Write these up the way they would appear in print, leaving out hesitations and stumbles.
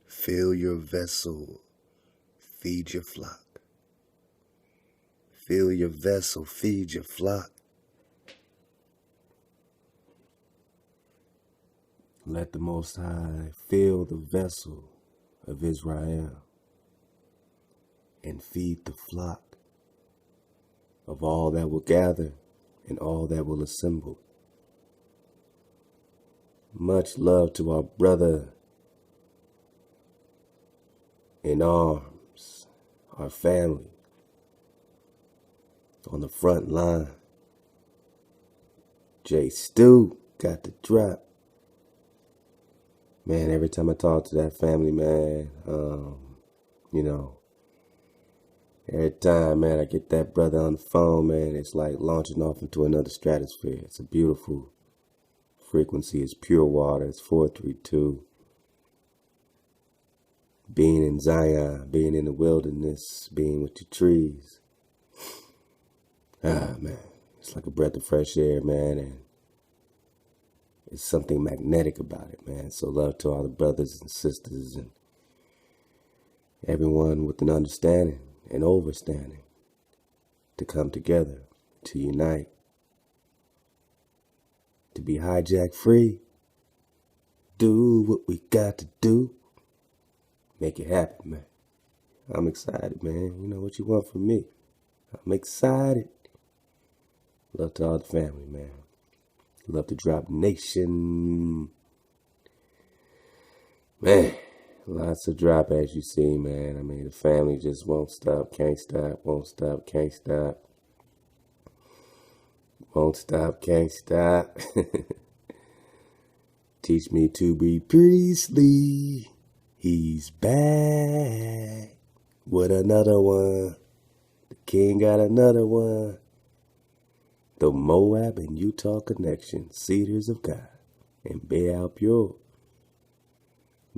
Fill your vessel, feed your flock. Fill your vessel, feed your flock. Let the Most High fill the vessel of Israel and feed the flock of all that will gather and all that will assemble. Much love to our brother in arms, our family on the front line. J. Stu got the drop. Man, every time I talk to that family, man, every time, man, I get that brother on the phone, man, it's like launching off into another stratosphere. It's a beautiful frequency. It's pure water. It's 432. Being in Zion, being in the wilderness, being with the trees. Man, it's like a breath of fresh air, man, and it's something magnetic about it, man. So love to all the brothers and sisters and everyone with an understanding and overstanding to come together, to unite, to be hijack free. Do what we got to do. Make it happen, man. I'm excited, man. You know what you want from me. I'm excited. Love to all the family, man. Love to drop nation. Man, lots of drop as you see, man. I mean, the family just won't stop, can't stop, won't stop, can't stop. Won't stop, can't stop. Teach me to be priestly. He's back with another one. The king got another one. The Moab and Utah connection, Cedars of God, and Baal Pure.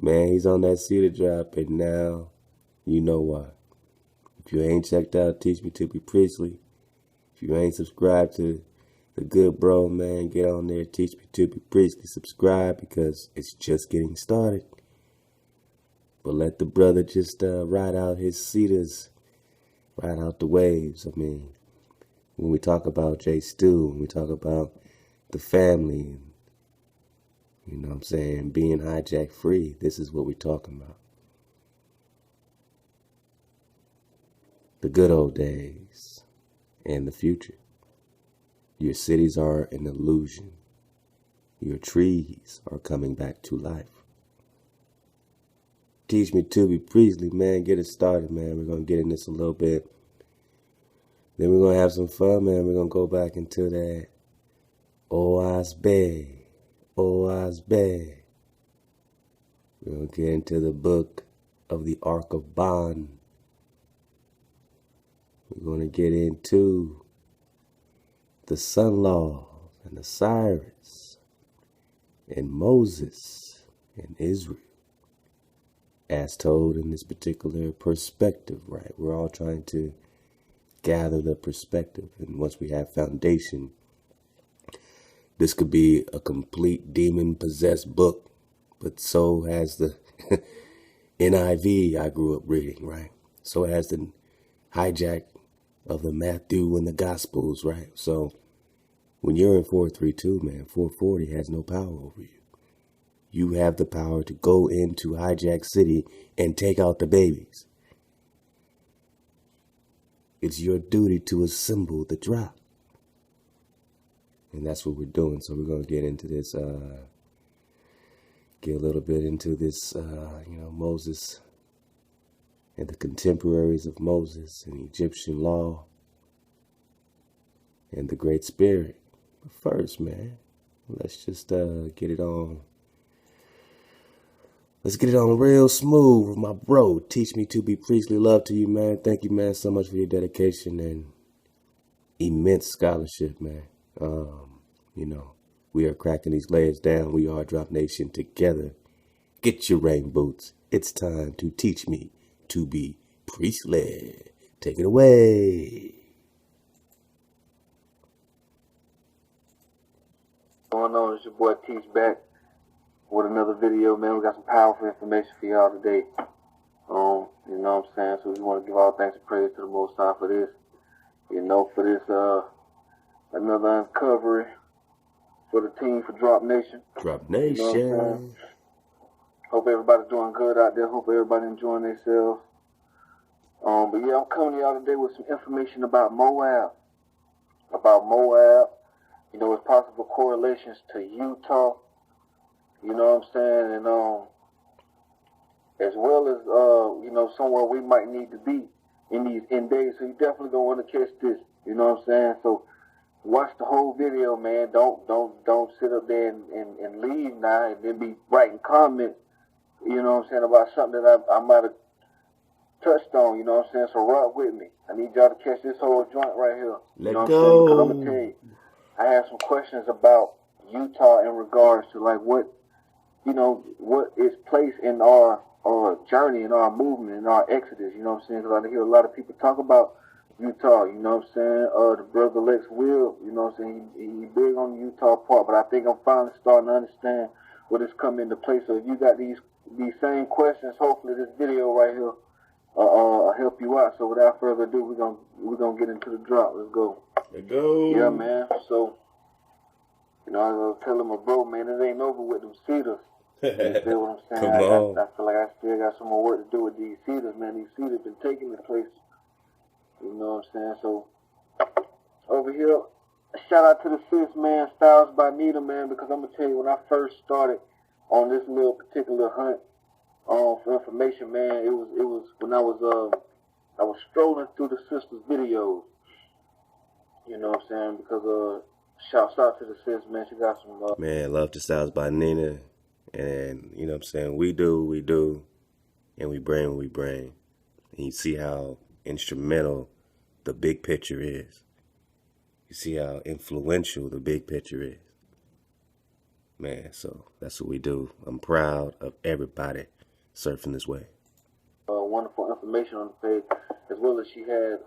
Man, he's on that cedar drop, and now you know why. If you ain't checked out Teach Me to Be Priestly, if you ain't subscribed to the good bro, man, get on there, Teach Me to Be Priestly, subscribe, because it's just getting started. But let the brother just ride out his cedars, ride out the waves. I mean, when we talk about J. Stu, when we talk about the family, and, you know what I'm saying, being hijack free, this is what we're talking about. The good old days and the future. Your cities are an illusion. Your trees are coming back to life. Teach Me to Be Priestly, man. Get it started, man. We're going to get in this a little bit. Then we're going to have some fun, man. We're going to go back into that Oaz Bay. We're going to get into the book of the Ark of Bond. We're going to get into the Sun Law and the Cyrus and Moses and Israel, as told in this particular perspective, right? We're all trying to gather the perspective, and once we have foundation, this could be a complete demon-possessed book, but so has the NIV I grew up reading, right? So has the hijack of the Matthew and the Gospels, right? So when you're in 432, man, 440 has no power over you. You have the power to go into Hijack City and take out the babies. It's your duty to assemble the drop. And that's what we're doing. So we're going to get into this, get a little bit into this, Moses and the contemporaries of Moses and Egyptian law and the Great Spirit. But first, man, let's just get it on. Let's get it on real smooth with my bro. Teach Me to Be Priestly. Love to you, man. Thank you, man, so much for your dedication and immense scholarship, man. We are cracking these layers down. We are Drop Nation together. Get your rain boots. It's time to teach me to be priestly. Take it away. What's going on? It's your boy Teach back. with another video, man. We got some powerful information for y'all today. You know what I'm saying? So we want to give all thanks and praise to the Most High for this. You know, for this another uncovery for the team for Drop Nation. Drop Nation. You know what I'm saying? Hope everybody's doing good out there. Hope everybody enjoying themselves. But yeah, I'm coming to y'all today with some information about Moab. You know, it's possible correlations to Utah. You know what I'm saying? And as well as you know, somewhere we might need to be in these end days. So you definitely gonna want to catch this. You know what I'm saying? So watch the whole video, man. Don't sit up there and leave now and then be writing comments, you know what I'm saying, about something that I might have touched on, you know what I'm saying? So rock with me. I need y'all to catch this whole joint right here. Let's go. Because I'm gonna tell you, I have some questions about Utah in regards to like what is placed in our journey, in our movement, in our exodus, you know what I'm saying? Because I hear a lot of people talk about Utah, you know what I'm saying? The brother Lex Will, you know what I'm saying? He big on the Utah part, but I think I'm finally starting to understand what is coming into play. So if you got these same questions, hopefully this video right here help you out. So without further ado, we're gonna get into the drop. Let's go. Let's go. Yeah, man. So you know, I was telling my bro, man, it ain't over with them Cedars. You feel what I'm saying? Come on. I feel like I still got some more work to do with these Cedars, man. These Cedars been taking the place. You know what I'm saying? So over here, shout out to the sis, man, Styles by Nita, man, because I'm gonna tell you, when I first started on this little particular hunt for information, man, it was when I was strolling through the sister's videos. You know what I'm saying? Because shouts out to the sis, man. She got some man, love to Styles by Nina. And you know what I'm saying? We do, and we bring what we bring. And you see how instrumental the big picture is. You see how influential the big picture is. Man, so that's what we do. I'm proud of everybody surfing this way. Wonderful information on the page, as well as she had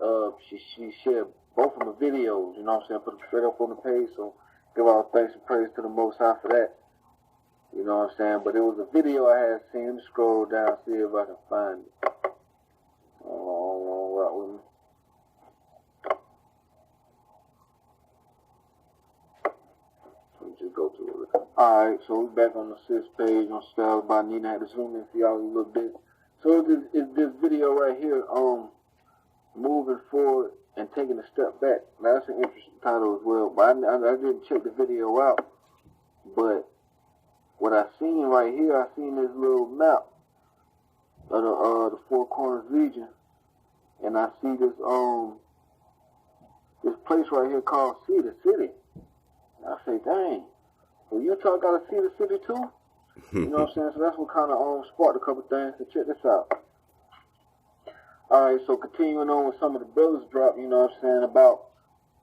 she shared both of my videos, you know what I'm saying, put them straight up on the page. So give all thanks and praise to the Most High for that. You know what I'm saying? But it was a video I had seen. Let me scroll down, see if I can find it. Rock with me. Let me just go to it. Alright, so we're back on the sis page on Styles by Nina. I had to zoom in for y'all a little bit. So this video right here, moving forward and taking a step back. Now that's an interesting title as well. But I didn't check the video out. But what I seen right here, I seen this little map of the Four Corners region, and I see this place right here called Cedar City. And I say, dang, so Utah got a Cedar City too? You know what I'm saying? So that's what kind of sparked a couple things. So check this out. Alright, so continuing on with some of the brothers drop, you know what I'm saying, about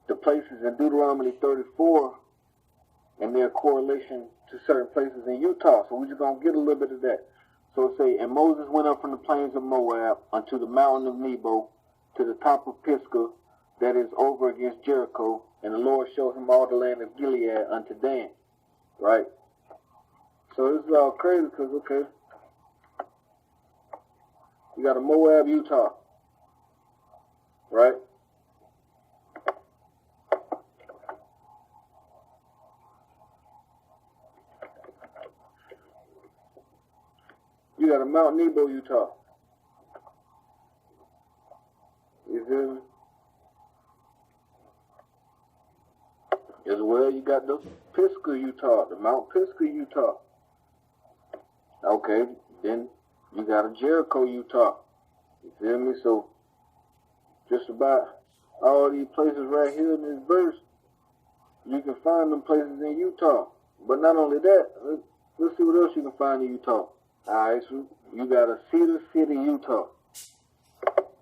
the places in Deuteronomy 34 and their correlation to certain places in Utah. So we're just going to get a little bit of that. So it say, and Moses went up from the plains of Moab unto the mountain of Nebo, to the top of Pisgah, that is over against Jericho, and the Lord showed him all the land of Gilead unto Dan. Right? So this is all crazy because, okay, you got a Moab, Utah. Right? You got a Mount Nebo, Utah. You feel me? As well, you got the Pisgah, Utah, the Mount Pisgah, Utah. Okay, then you got a Jericho, Utah. You feel me? So, just about all these places right here in this verse, you can find them places in Utah. But not only that, let's see what else you can find in Utah. Alright, so you got a Cedar City, Utah.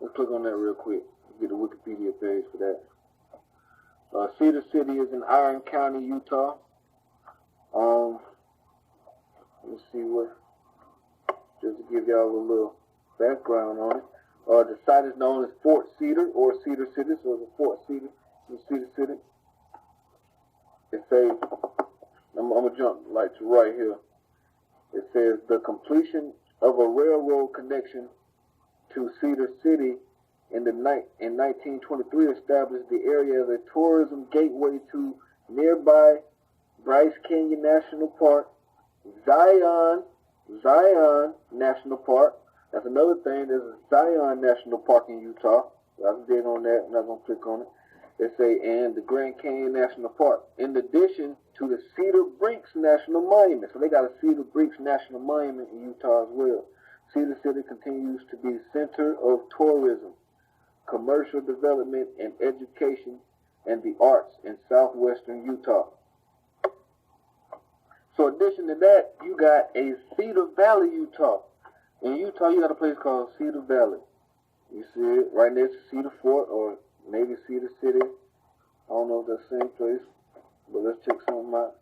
Let's click on that real quick. Get the Wikipedia page for that. Cedar City is in Iron County, Utah. Let's see what, just to give y'all a little background on it. The site is known as Fort Cedar or Cedar City, so it's a Fort Cedar in Cedar City. It says, I'm gonna jump like to right here. It says the completion of a railroad connection to Cedar City in 1923 established the area as a tourism gateway to nearby Bryce Canyon National Park, Zion National Park. That's another thing. There's a Zion National Park in Utah. I was big on that. I'm not gonna click on it. They say, and the Grand Canyon National Park, in addition to the Cedar Breaks National Monument. So they got a Cedar Breaks National Monument in Utah as well. Cedar City continues to be the center of tourism, commercial development, and education and the arts in southwestern Utah. So in addition to that, you got a Cedar Valley, Utah. In Utah, you got a place called Cedar Valley. You see it right next to Cedar Fort or maybe Cedar City. I don't know if that's the same place, but let's check something out.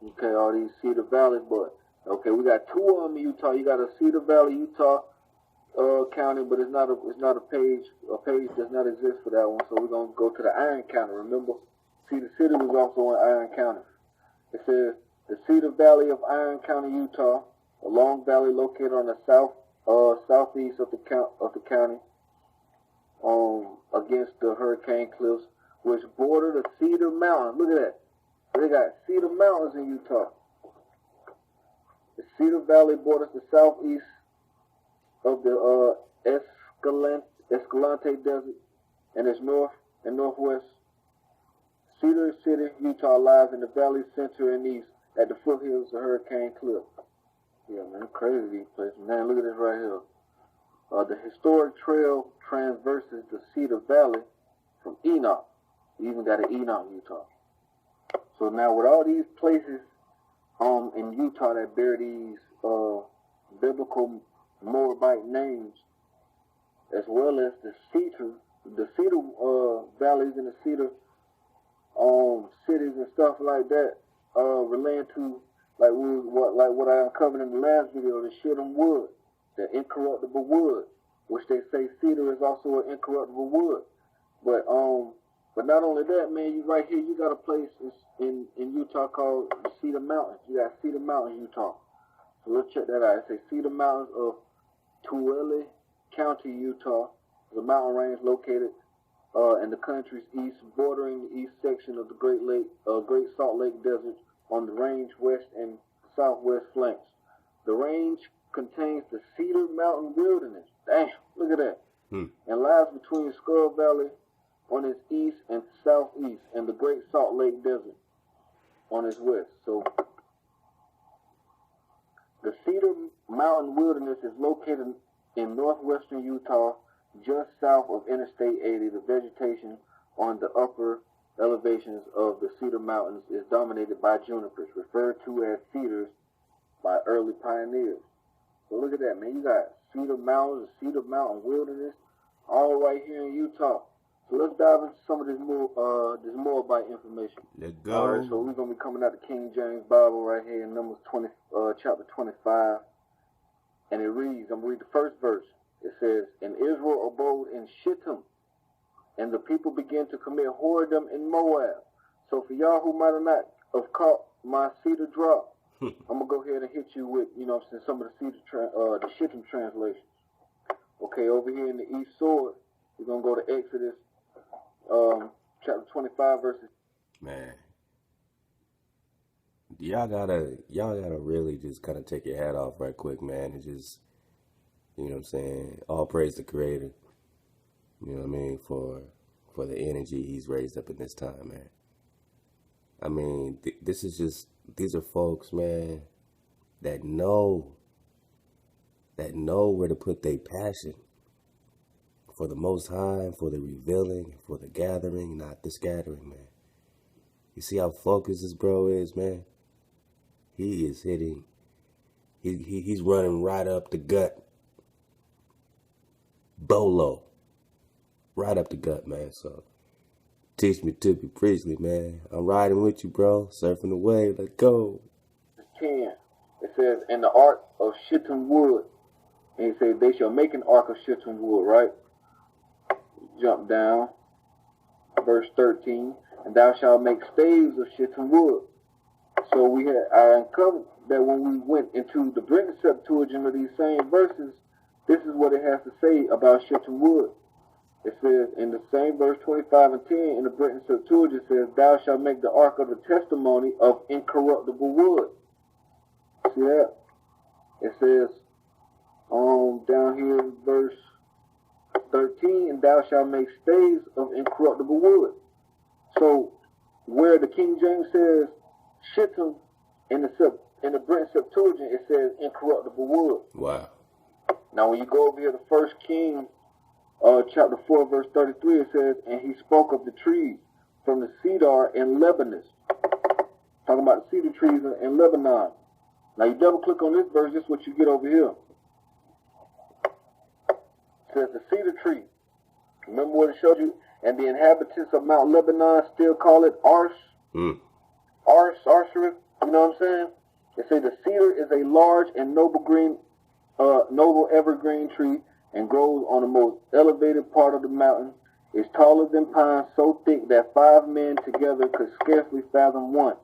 Okay, all these Cedar Valley, but okay, we got two of them in Utah. You got a Cedar Valley, Utah county, but it's not a page. A page does not exist for that one. So we're gonna go to the Iron County. Remember, Cedar City was also in Iron County. It says the Cedar Valley of Iron County, Utah, a long valley located on the southeast of the county, against the Hurricane Cliffs, which border the Cedar Mountains. Look at that. They got Cedar Mountains in Utah. The Cedar Valley borders the southeast of the Escalante Desert and its north and northwest. Cedar City, Utah lies in the valley center and east at the foothills of Hurricane Cliff. Yeah, man, crazy these places. Man, look at this right here. The historic trail traverses the Cedar Valley from Enoch. You even got an Enoch, Utah. So now with all these places in Utah that bear these biblical Moabite names, as well as the Cedar valleys and the Cedar cities and stuff like that, relating to like what I uncovered in the last video, the Shittim wood, the incorruptible wood, which they say cedar is also an incorruptible wood. But not only that, man, you right here, you got a place in Utah called Cedar Mountains. You got Cedar Mountains, Utah. So let's check that out. It says Cedar Mountains of Tooele County, Utah. The mountain range located in the country's east, bordering the east section of the Great Salt Lake Desert on the range west and southwest flanks. The range contains the Cedar Mountain Wilderness. Damn, look at that. And lies between Skull Valley on its east and southeast and the Great Salt Lake Desert on its west. So the Cedar Mountain Wilderness is located in northwestern Utah, just south of Interstate 80. The vegetation on the upper elevations of the Cedar Mountains is dominated by junipers, referred to as cedars by early pioneers. So look at that, man. You got Cedar Mountains, Cedar Mountain Wilderness, all right here in Utah. So let's dive into some of this Moabite information. Let's go. All right, so we're going to be coming out the King James Bible right here in Numbers 20, chapter 25. And it reads, I'm going to read the first verse. It says, and Israel abode in Shittim, and the people began to commit whoredom in Moab. So for y'all who might have not have caught my cedar drop, I'm going to go ahead and hit you with, some of the Shittim translations. Okay, over here in the East Sword, we're going to go to Exodus chapter 25, verses. Man, y'all gotta really just kind of take your hat off right quick, man, and just, you know what I'm saying, all praise the Creator, you know what I mean, for the energy He's raised up in this time, man. I mean, these are folks, man, that know where to put their passion for the Most High, for the revealing, for the gathering, not the scattering, man. You see how focused this bro is, man? He is hitting, he's running right up the gut. Bolo. Right up the gut, man. So, teach me, Tippy Priestley, man. I'm riding with you, bro. Surfing the wave. Let's go. 10. It says, in the ark of Shittim wood. And he said, they shall make an ark of Shittim wood, right? Jump down. Verse 13. and thou shalt make staves of shittim wood. So I uncovered that when we went into the Britain Septuagint of these same verses, this is what it has to say about shittim wood. It says in the same verse 25 and 10 in the Britain Septuagint, it says, thou shalt make the ark of the testimony of incorruptible wood. See that? It says down here in verse 13, and thou shalt make staves of incorruptible wood. So where the King James says shittim, in the Britain Septuagint it says incorruptible wood. Wow. Now when you go over here to 1 Kings chapter 4 verse 33, it says, and he spoke of the trees from the cedar in Lebanon. Talking about the cedar trees in Lebanon. Now you double click on this verse, this is what you get over here. It says the cedar tree. Remember what it showed you? And the inhabitants of Mount Lebanon still call it Arsh. Arshareth. You know what I'm saying? It says the cedar is a large and noble evergreen tree and grows on the most elevated part of the mountain. It's taller than pine, so thick that 5 men together could scarcely fathom one.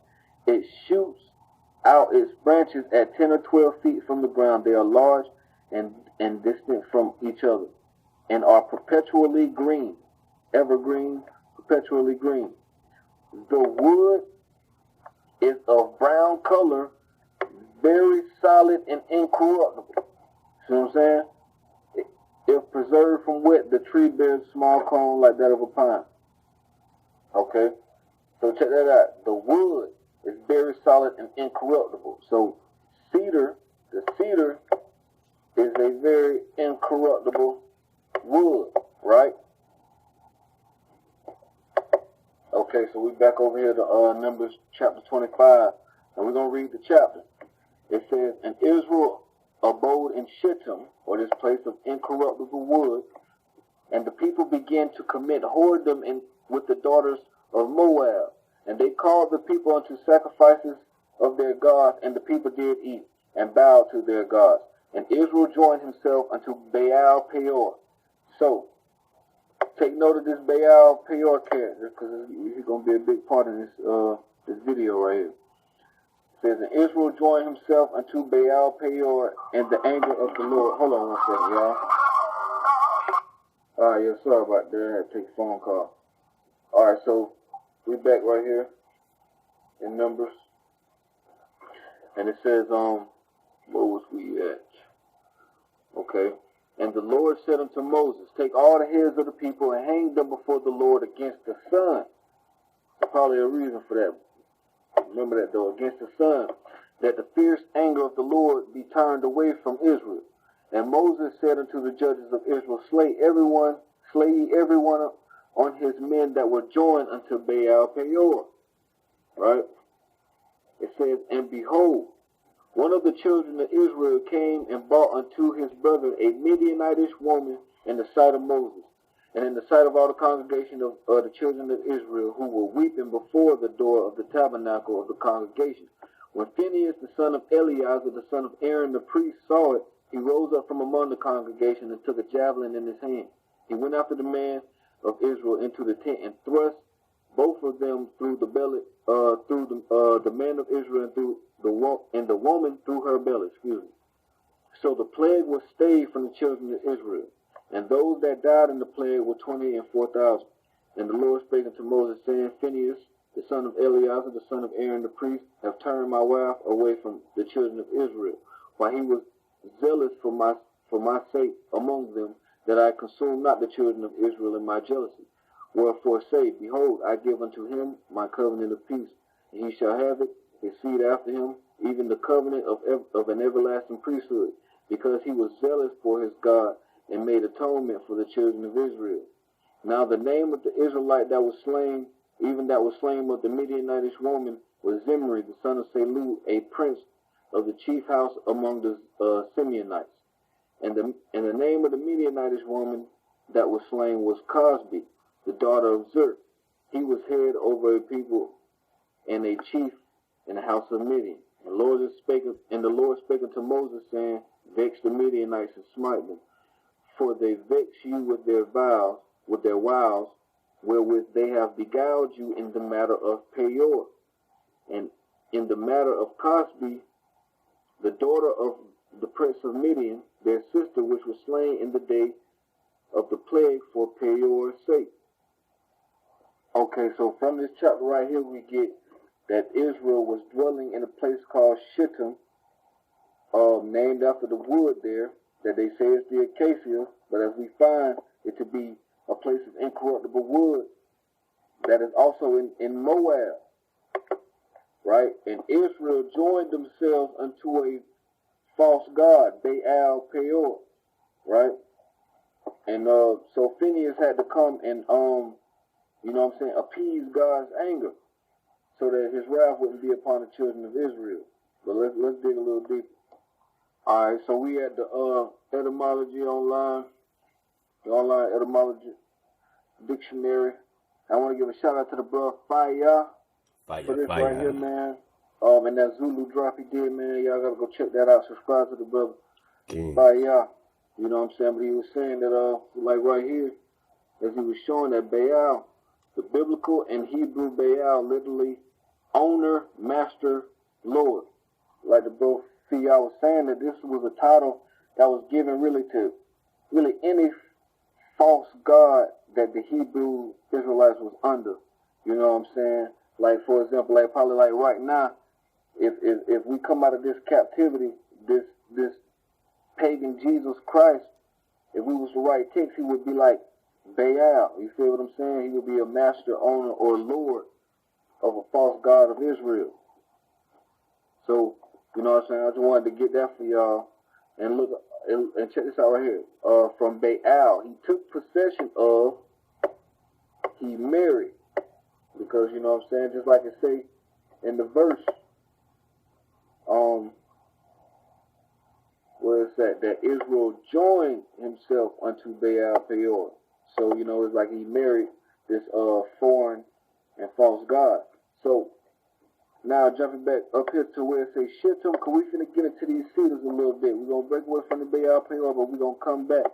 It shoots out its branches at 10 or 12 feet from the ground. They are large and distant from each other and are perpetually green. Evergreen, perpetually green. The wood is of brown color, very solid and incorruptible. See what I'm saying? If preserved from wet, the tree bears a small cone like that of a pine. Okay? So check that out. The wood is very solid and incorruptible. So the cedar is a very incorruptible wood, right? Okay, so we're back over here to Numbers chapter 25, and we're going to read the chapter. It says, and Israel abode in Shittim, or this place of incorruptible wood, and the people began to commit whoredom with the daughters of Moab. And they called the people unto sacrifices of their gods, and the people did eat, and bowed to their gods. And Israel joined himself unto Baal Peor. So, take note of this Baal Peor character, because he's going to be a big part in this video right here. It says, and Israel joined himself unto Baal Peor, and the anger of the Lord. Hold on one second, y'all. Alright, yeah, sorry about that. I had to take a phone call. Alright, so we're back right here in Numbers. And it says, where was we at? Okay. And the Lord said unto Moses, take all the heads of the people and hang them before the Lord against the sun. There's probably a reason for that. Remember that though, against the sun, that the fierce anger of the Lord be turned away from Israel. And Moses said unto the judges of Israel, slay ye everyone on his men that were joined unto Baal Peor. Right? It says, and behold, one of the children of Israel came and brought unto his brother a Midianitish woman in the sight of Moses, and in the sight of all the congregation of the children of Israel, who were weeping before the door of the tabernacle of the congregation. When Phinehas, the son of Eleazar, the son of Aaron the priest, saw it, he rose up from among the congregation and took a javelin in his hand. He went after the man of Israel into the tent and thrust both of them through the belly, the man of Israel and the woman through her belly. So the plague was stayed from the children of Israel, and those that died in the plague were 24,000. And the Lord spake unto Moses, saying, Phinehas, the son of Eleazar, the son of Aaron the priest, have turned my wrath away from the children of Israel, while he was zealous for my sake among them, that I consume not the children of Israel in my jealousy. Wherefore say, behold, I give unto him my covenant of peace, and he shall have it, his seed after him, even the covenant of an everlasting priesthood, because he was zealous for his God, and made atonement for the children of Israel. Now the name of the Israelite that was slain, even that was slain of the Midianitish woman, was Zimri, the son of Selu, a prince of the chief house among the Simeonites. And the name of the Midianitish woman that was slain was Cosbi, the daughter of Zer. He was head over a people and a chief in the house of Midian. And the Lord spake unto Moses, saying, vex the Midianites and smite them, for they vex you with their wiles, wherewith they have beguiled you in the matter of Peor, and in the matter of Cosbi, the daughter of the prince of Midian, their sister, which was slain in the day of the plague for Peor's sake. Okay, so from this chapter right here, we get that Israel was dwelling in a place called Shittim, named after the wood there, that they say is the acacia, but as we find it to be a place of incorruptible wood, that is also in Moab, right? And Israel joined themselves unto a false god, Baal Peor, right? And so Phineas had to come and you know what I'm saying, appease God's anger, so that his wrath wouldn't be upon the children of Israel. But let's dig a little deeper. All right, so we at the etymology online, the online etymology dictionary. I want to give a shout out to the brother Fire for this right here, man. And that Zulu drop he did, man. Y'all gotta go check that out. Subscribe to the brother Fire. You know what I'm saying? But he was saying that like right here, as he was showing that Baal, the biblical and Hebrew Baal, literally owner, master, Lord. Like the bro Fia was saying, that this was a title that was given really to any false god that the Hebrew Israelites was under. You know what I'm saying? Like, for example, like probably like right now, if we come out of this captivity, this pagan Jesus Christ, if we was to write text, he would be like Baal. You feel what I'm saying? He would be a master, owner, or lord of a false god of Israel. So, you know what I'm saying? I just wanted to get that for y'all. And look, and check this out right here. From Baal, he took possession of, he married. Because, you know what I'm saying? Just like it say in the verse, where it's at, that Israel joined himself unto Baal Peor. So, you know, it's like he married this foreign and false god. So, now jumping back up here to where it says Shittim, because we finna get into these Cedars a little bit. We're gonna break away from the Baal Peor, but we're gonna come back.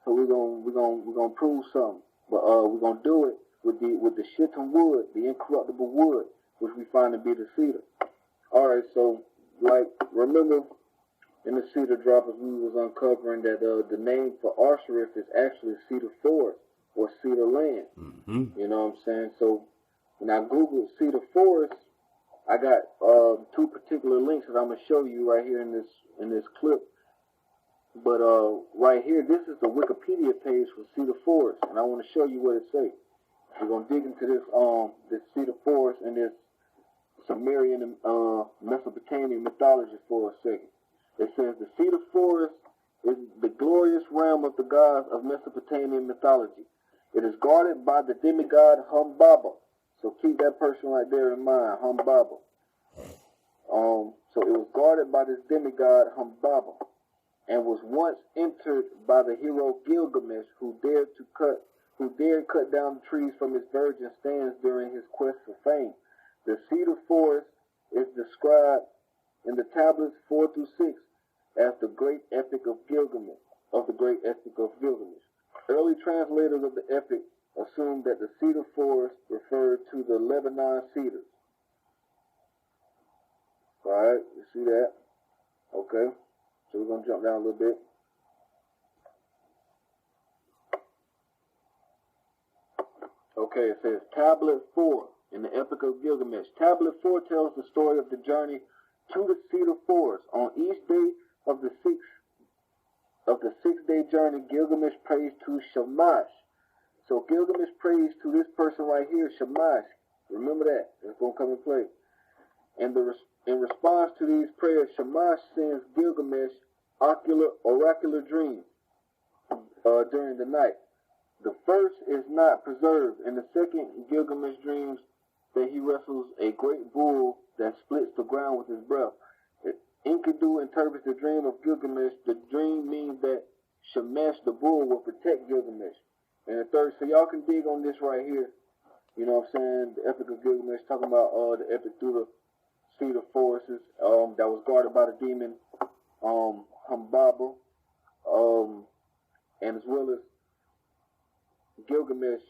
So we're gonna prove something. But we're gonna do it with the Shittim wood, the incorruptible wood, which we find to be the cedar. Alright, so like remember in the cedar drop as we was uncovering that the name for Osiris is actually Cedar Forest or Cedar Land. Mm-hmm. You know what I'm saying? So when I googled Cedar Forest, I got two particular links that I'm gonna show you right here in this clip. But right here, this is the Wikipedia page for Cedar Forest, and I want to show you what it says. We're gonna dig into this Cedar Forest and this Sumerian Mesopotamian mythology for a second. It says the Cedar Forest is the glorious realm of the gods of Mesopotamian mythology. It is guarded by the demigod Humbaba. So keep that person right there in mind, Humbaba. So it was guarded by this demigod Humbaba, and was once entered by the hero Gilgamesh, who dared cut down the trees from his virgin stands during his quest for fame. The Cedar Forest is described in the tablets 4 through 6 as the great epic of Gilgamesh, Early translators of the epic assumed that the Cedar Forest referred to the Lebanon cedars. Alright, you see that? Okay, so we're going to jump down a little bit. Okay, it says Tablet 4 in the Epic of Gilgamesh. Tablet 4 tells the story of the journey to the Cedar Forest. On each day of the sixth-day journey, Gilgamesh prays to Shamash. So Gilgamesh prays to this person right here, Shamash. Remember that. It's going to come in play. And in response to these prayers, Shamash sends Gilgamesh oracular dreams during the night. The first is not preserved. In the second, Gilgamesh dreams that he wrestles a great bull that splits the ground with his breath. Enkidu interprets the dream of Gilgamesh. The dream means that Shamash, the bull, will protect Gilgamesh. And the third, so y'all can dig on this right here. You know what I'm saying? The Epic of Gilgamesh, talking about the epic through the Cedar Forests that was guarded by the demon Humbaba, and as well as Gilgamesh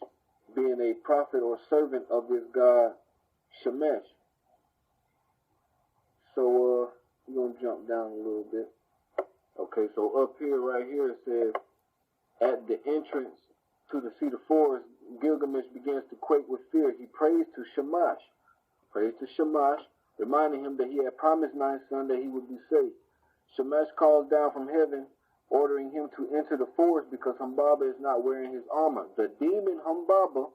being a prophet or servant of this god Shemesh. So we're going to jump down a little bit. Okay, so up here, right here, it says, at the entrance to the cedar forest, Gilgamesh begins to quake with fear. He prays to Shamash, reminding him that he had promised Ninth Son that he would be safe. Shamash calls down from heaven, ordering him to enter the forest because Humbaba is not wearing his armor. The demon Humbaba,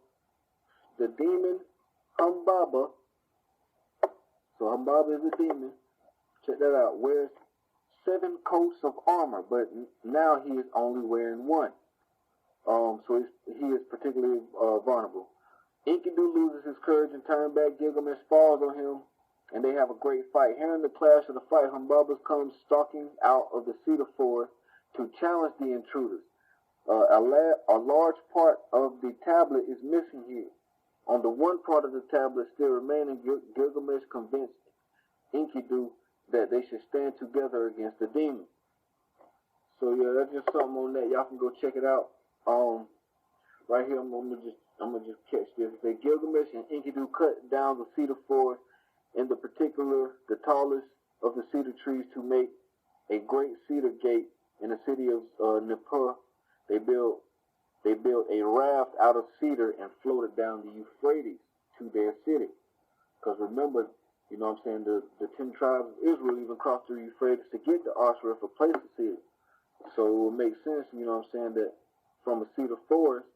so Humbaba is a demon, check that out, wears 7 coats of armor, but now he is only wearing 1. So he is particularly vulnerable. Enkidu loses his courage and turns back. Gilgamesh falls on him, and they have a great fight. Hearing the clash of the fight, Humbaba comes stalking out of the cedar forest to challenge the intruders. A large part of the tablet is missing here. On the one part of the tablet still remaining, Gilgamesh convinced Enkidu that they should stand together against the demon. So yeah, that's just something on that. Y'all can go check it out. Right here, I'm gonna just catch this. It says Gilgamesh and Enkidu cut down the cedar forest, in the particular the tallest of the cedar trees, to make a great cedar gate in the city of Nippur. They built a raft out of cedar and floated down the Euphrates to their city. Because remember, you know what I'm saying, the 10 tribes of Israel even crossed the Euphrates to get to Ashra for place to see it. So it would make sense, you know what I'm saying, that from a cedar forest,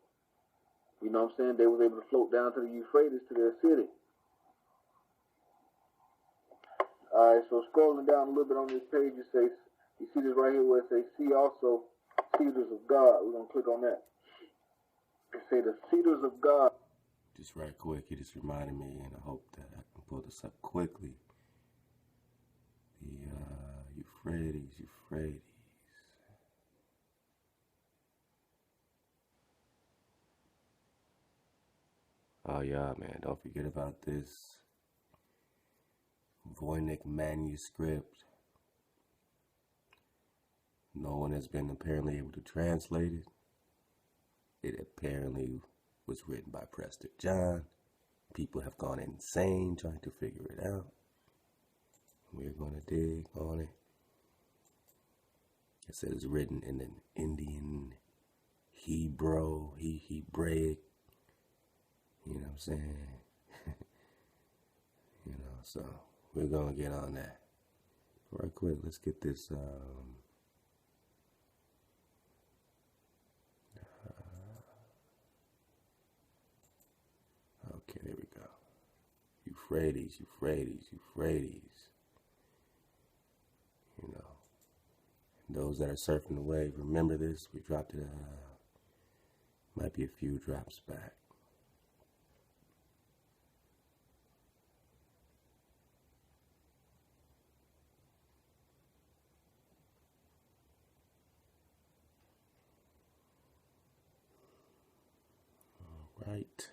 you know what I'm saying, they was able to float down to the Euphrates to their city. Alright, so scrolling down a little bit on this page, it says, you see this right here where it says, see also Cedars of God. We're going to click on that. It say the Cedars of God. Just right quick, it just reminded me, and I hope that I can pull this up quickly. The Euphrates. Oh yeah, man, don't forget about this Voynich manuscript. No one has been apparently able to translate it. It apparently was written by Prester John. People have gone insane trying to figure it out. We're going to dig on it. It says it's written in an Indian Hebraic. You know what I'm saying? So we're going to get on that. Right quick, let's get this. Okay, there we go. Euphrates. And those that are surfing the wave, remember this. We dropped it, might be a few drops back. All right.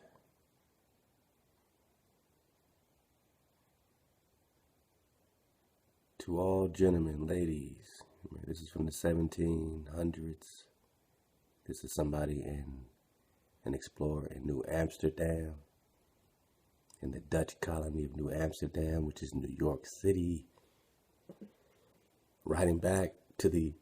To all gentlemen, ladies, this is from the 1700s. This is somebody an explorer in New Amsterdam, in the Dutch colony of New Amsterdam, which is New York City, writing back to the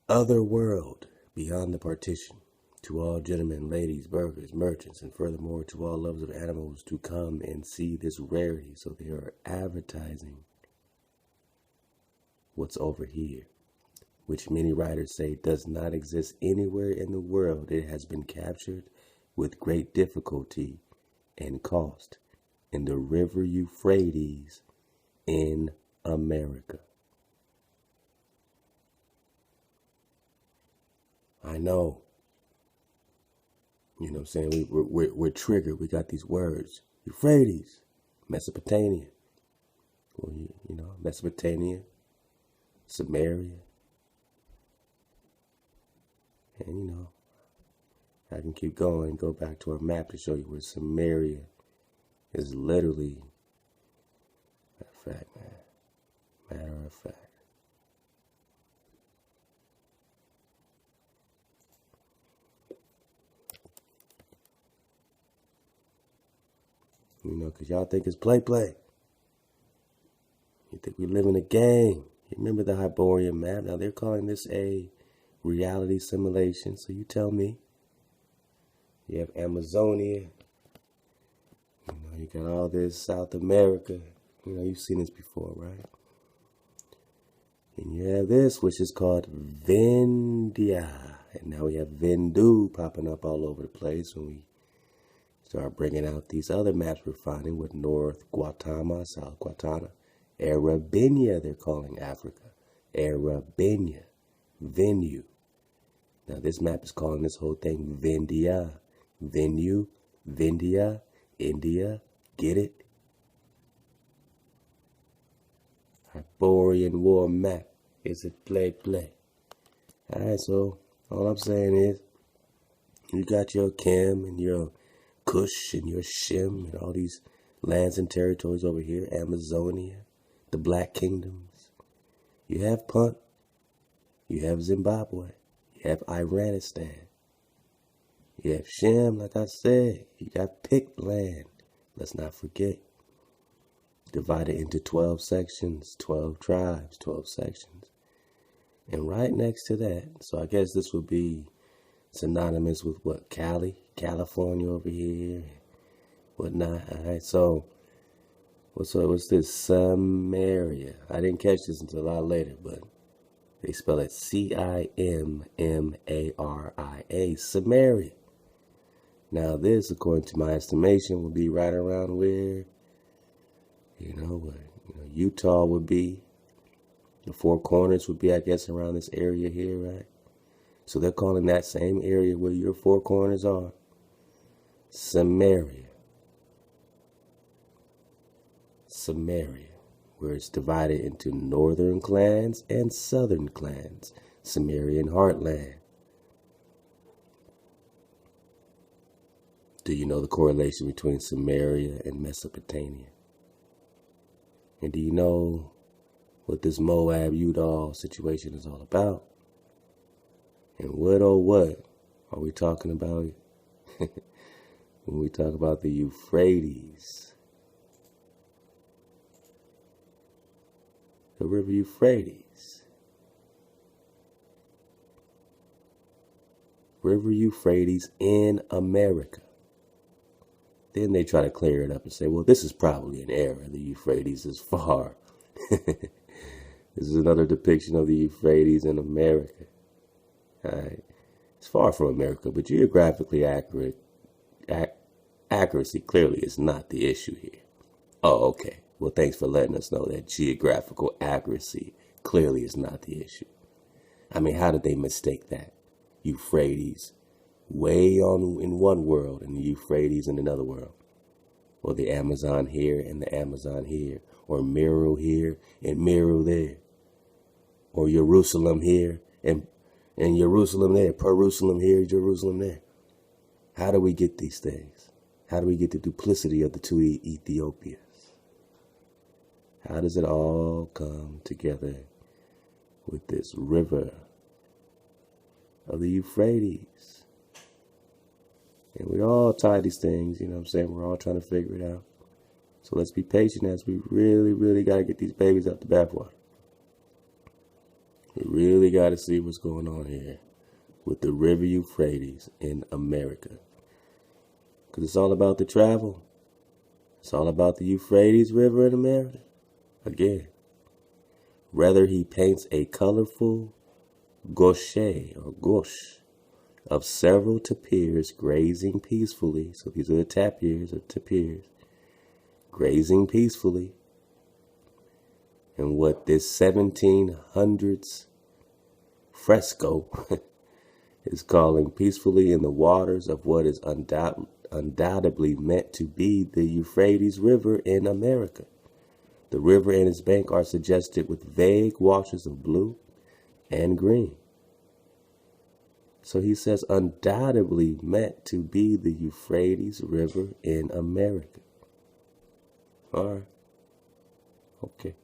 other world beyond the partition. To all gentlemen, ladies, burghers, merchants, and furthermore to all lovers of animals to come and see this rarity. So they are advertising what's over here, which many writers say does not exist anywhere in the world. It has been captured with great difficulty and cost in the river Euphrates in America. I know. You know what I'm saying? We're triggered. We got these words. Euphrates, Mesopotamia. Well, you know, Mesopotamia, Samaria. And, you know, I can keep going and go back to our map to show you where Samaria is literally, matter of fact. You know, because y'all think it's play. You think we live in a game. You remember the Hyborian map? Now they're calling this a reality simulation. So you tell me. You have Amazonia. You know, you got all this South America. You know, you've seen this before, right? And you have this, which is called Vindia. And now we have Vindu popping up all over the place when we start bringing out these other maps we're finding with North Guatemala, South Guatemala, Arabinia, they're calling Africa. Arabinia. Venue. Now this map is calling this whole thing Vindia. Venue. Vindia. India. Get it? Hyborian war map. Is it play? Alright, so all I'm saying is you got your Kim and your Kush and your Shem and all these lands and territories over here, Amazonia, the Black Kingdoms. You have Punt, you have Zimbabwe, you have Iranistan, you have Shem, like I said, you got picked land, let's not forget. Divided into 12 sections, 12 tribes, 12 sections. And right next to that, so I guess this would be synonymous with what, California over here, whatnot. All right, so what's this? Samaria. I didn't catch this until a lot later, but they spell it Cimmaria, Samaria. Now this, according to my estimation, would be right around where, Utah would be. The Four Corners would be, I guess, around this area here, right? So they're calling that same area where your Four Corners are Samaria. Samaria, where it's divided into northern clans and southern clans. Sumerian heartland. Do you know the correlation between Samaria and Mesopotamia? And do you know what this Moab Udall situation is all about? And what oh what are we talking about when we talk about the Euphrates? The river Euphrates. River Euphrates in America. Then they try to clear it up and say, well, this is probably an error. The Euphrates is far. This is another depiction of the Euphrates in America. All right. It's far from America, but geographically accuracy clearly is not the issue here. Oh, okay. Well, thanks for letting us know that geographical accuracy clearly is not the issue. I mean, how did they mistake that? Euphrates way on in one world and the Euphrates in another world. Or the Amazon here and the Amazon here. Or Meru here and Meru there. Or Jerusalem here and Jerusalem there. Jerusalem here, Jerusalem there. How do we get these things? How do we get the duplicity of the two Ethiopias? How does it all come together with this river of the Euphrates? And we all tie these things, you know what I'm saying? We're all trying to figure it out. So let's be patient as we really, really got to get these babies out the bathwater. We really got to see what's going on here with the river Euphrates in America. Because it's all about the travel. It's all about the Euphrates River in America. Again, whether he paints a colorful gauche or gauche of several tapirs grazing peacefully. So these are the tapirs or tapirs grazing peacefully. And what this 1700s fresco is calling peacefully in the waters of what is undoubtedly meant to be the Euphrates River in America. The river and its bank are suggested with vague washes of blue and green. So he says undoubtedly meant to be the Euphrates River in America. All right. Okay.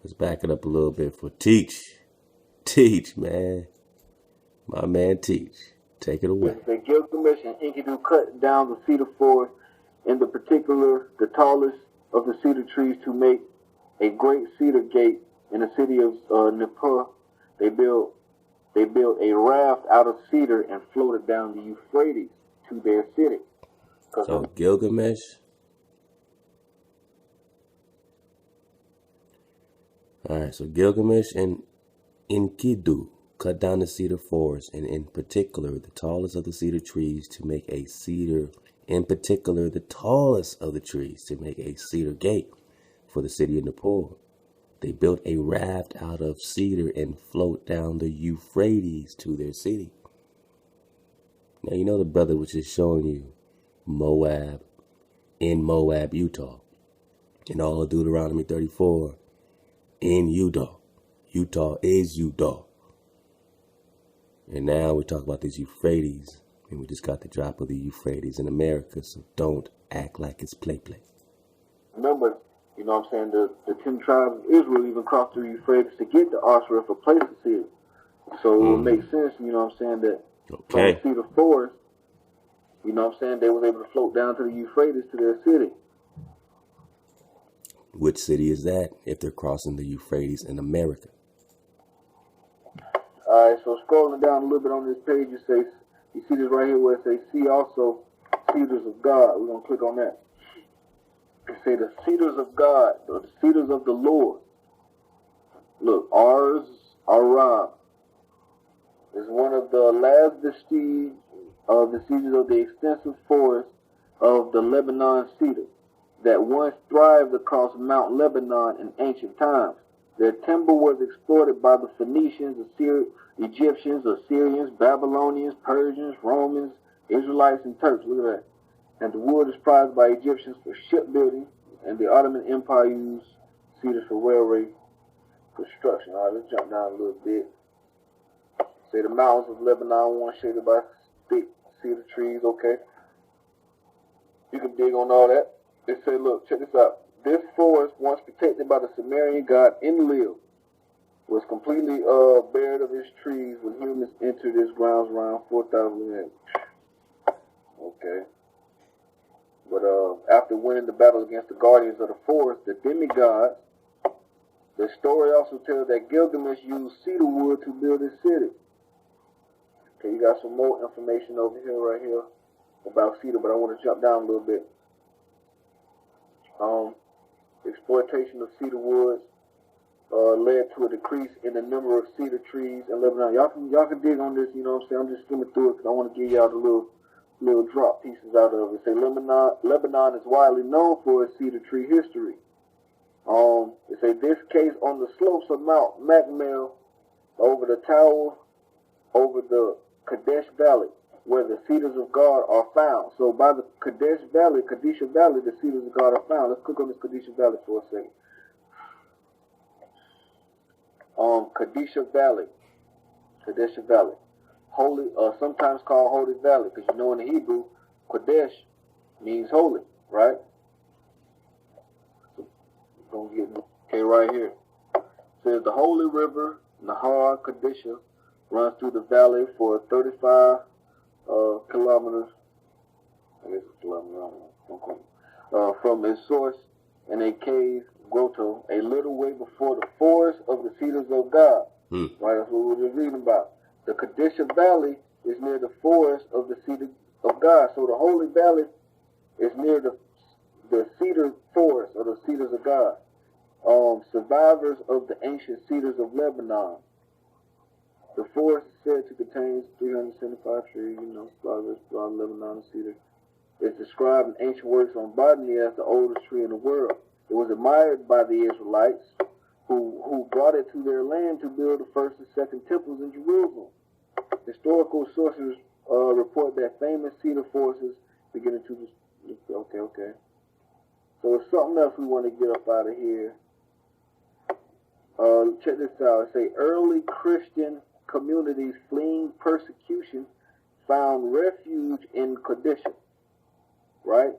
Let's back it up a little bit for Teach. Teach, man. My man Teach. Take it away. They give permission, Enkidu cut down the cedar forest in the particular, the tallest of the cedar trees to make a great cedar gate in the city of Nippur. They built a raft out of cedar and floated down the Euphrates to their city. So Gilgamesh. Alright, so Gilgamesh and Enkidu cut down the cedar forest, and in particular the tallest of the cedar trees to make a cedar, gate for the city of Nippur. They built a raft out of cedar and float down the Euphrates to their city. Now you know the brother was just showing you Moab, Utah, and all of Deuteronomy 34 in Utah. Utah is Utah. And now we talk about these Euphrates, and we just got the drop of the Euphrates in America, so don't act like it's play. Remember, you know what I'm saying, the 10 tribes of Israel even crossed the Euphrates to get the Osirith for place to see it. So it would make sense, you know what I'm saying, that from the cedar forest, you know what I'm saying, they was able to float down to the Euphrates to their city. Which city is that if they're crossing the Euphrates in America? Alright, so scrolling down a little bit on this page, you see this right here where it says, see also Cedars of God. We're going to click on that. It say the Cedars of God, or the Cedars of the Lord. Look, Ars Aram is one of the last vestiges of the cedars of the extensive forest of the Lebanon cedar that once thrived across Mount Lebanon in ancient times. Their timber was exploited by the Phoenicians, Egyptians, Assyrians, Babylonians, Persians, Romans, Israelites, and Turks. Look at that. And the wood is prized by Egyptians for shipbuilding, and the Ottoman Empire used cedars for railway construction. All right, let's jump down a little bit. Say the mountains of Lebanon once shaded by thick cedar trees. Okay. You can dig on all that. They say, look, check this out. This forest, once protected by the Sumerian god Enlil, was completely bared of its trees when humans entered its grounds around 4,000 years. Okay. But after winning the battle against the guardians of the forest, the demigods, the story also tells that Gilgamesh used cedar wood to build his city. Okay, you got some more information over here, right here, about cedar, but I want to jump down a little bit. Exploitation of cedar woods led to a decrease in the number of cedar trees in Lebanon. Y'all can dig on this, you know what I'm saying? I'm just skimming through it because I want to give y'all the little drop pieces out of it. Say Lebanon is widely known for its cedar tree history. It say this case on the slopes of Mount Macmel over the tower over the Kadesh Valley, where the cedars of God are found. So by the Kadesha Valley, the cedars of God are found. Let's click on this Kadesha Valley for a second. Kadesha Valley. Holy, sometimes called Holy Valley, because you know in the Hebrew, Kadesh means holy, right? Okay, right here. It says the holy river, Nahar Kadesha, runs through the valley for 35 kilometers. I guess it's kilometers. From its source in a cave grotto, a little way before the forest of the cedars of God. Right, that's what we were reading about. The Kadesha Valley is near the forest of the cedar of God. So the Holy Valley is near the cedar forest or the cedars of God. Survivors of the ancient cedars of Lebanon. The forest is said to contain 375 trees, Lebanon cedar. It's described in ancient works on botany as the oldest tree in the world. It was admired by the Israelites, who brought it to their land to build the first and second temples in Jerusalem. Historical sources report that famous cedar forests beginning to... Okay. So it's something else we want to get up out of here. Check this out. It say early Christian communities fleeing persecution found refuge in Kadesha, right?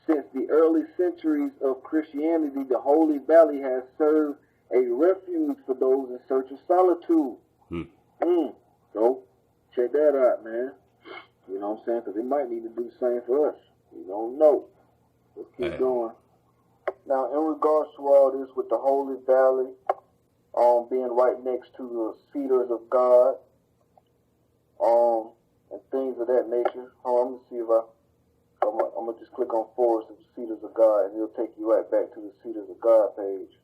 Since the early centuries of Christianity, the Holy Valley has served a refuge for those in search of solitude. So check that out, man. You know what I'm saying? Because they might need to do the same for us. You don't know. Let's keep going. Now, in regards to all this with the Holy Valley being right next to the Cedars of God, and things of that nature. I'm gonna see if I'm gonna just click on Forest of the Cedars of God, and it'll take you right back to the Cedars of God page.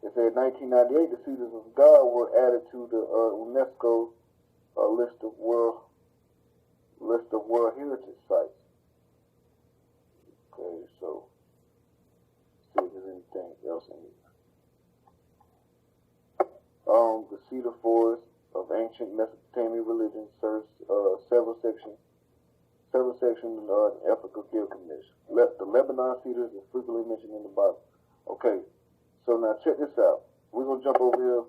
It said 1998, the Cedars of God were added to the UNESCO list of World Heritage Sites. Okay, so see if there's anything else in here. The Cedar Forest of ancient Mesopotamian religion serves several sections of the Epic of Gilgamesh. The Lebanon cedars is frequently mentioned in the Bible. Okay, so now check this out. We're going to jump over here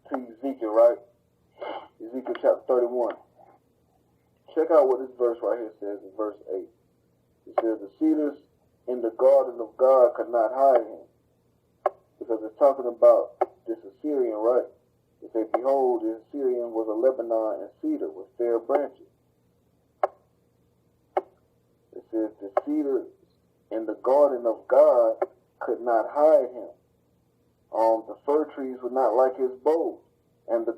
to Ezekiel, right? Ezekiel chapter 31. Check out what this verse right here says in verse 8. It says, the cedars in the garden of God could not hide him. Because it's talking about this Assyrian, right? It says, behold, the Assyrian was a Lebanon and cedar with fair branches. It says, the cedars in the garden of God could not hide him. The fir trees were not like his boughs, and the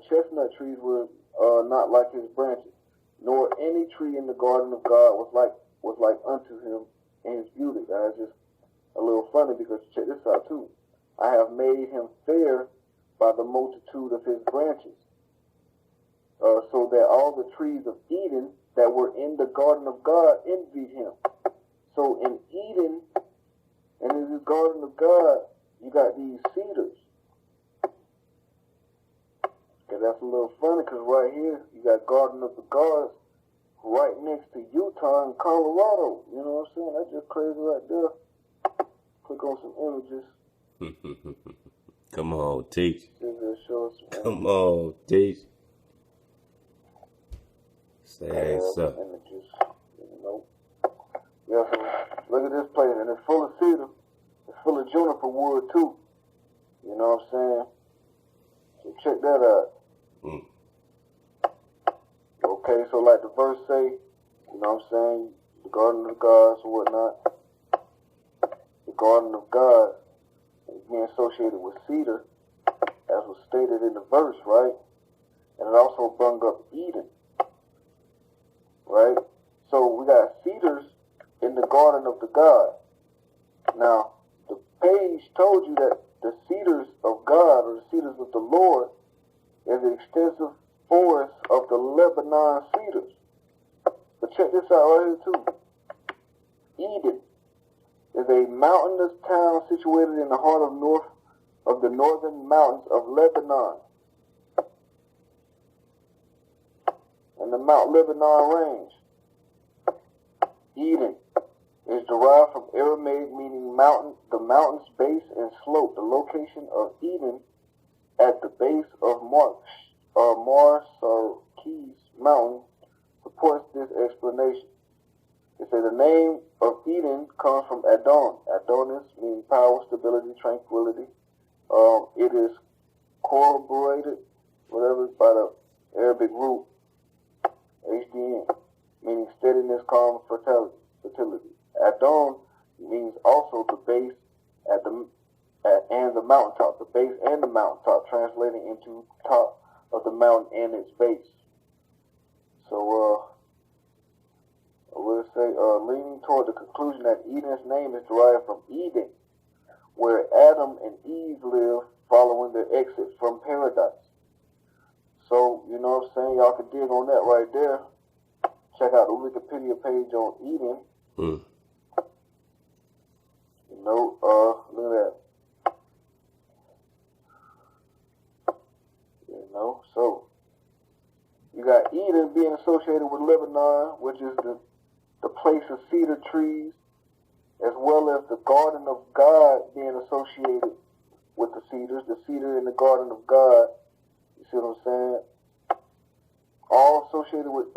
chestnut trees were not like his branches, nor any tree in the garden of God was like unto him in his beauty. That's just a little funny because check this out too. I have made him fair by the multitude of his branches, so that all the trees of Eden that were in the garden of God envied him. So in Eden and in the garden of God, you got these cedars. And that's a little funny because right here, you got Garden of the Gods right next to Utah and Colorado. You know what I'm saying? That's just crazy right there. Click on some images. Come on, teach. Come on, teach. Say so. Images. Yeah, so look at this place, and it's full of cedar. It's full of juniper wood too. You know what I'm saying? So check that out. Okay, so like the verse say, you know what I'm saying, the garden of gods or whatnot, the garden of God is being associated with cedar, as was stated in the verse, right? And it also brung up Eden, right? So we got cedars in the garden of the God. Now, the page told you that the cedars of God, or the cedars of the Lord, is the extensive forest of the Lebanon cedars. But check this out right here too. Eden is a mountainous town situated in the heart of the northern mountains of Lebanon and the Mount Lebanon range. Eden is derived from Aramaic meaning mountain, the mountain's base and slope. The location of Eden at the base of Marsarkes Mountain supports this explanation. It says the name of Eden comes from Adon. Adonis means power, stability, tranquility. It is corroborated, whatever, by the Arabic root HDN, meaning steadiness, calm, fertility. Adon means also the base and the mountaintop, the base and the mountaintop, translating into top of the mountain and its base. So, we'll say, leaning toward the conclusion that Eden's name is derived from Eden, where Adam and Eve lived following their exit from paradise. So, you know what I'm saying? Y'all can dig on that right there. Check out the Wikipedia page on Eden. You know, look at that. You know, so you got Eden being associated with Lebanon, which is the place of cedar trees, as well as the garden of God being associated with the cedars, the cedar in the garden of God. You see what I'm saying? All associated with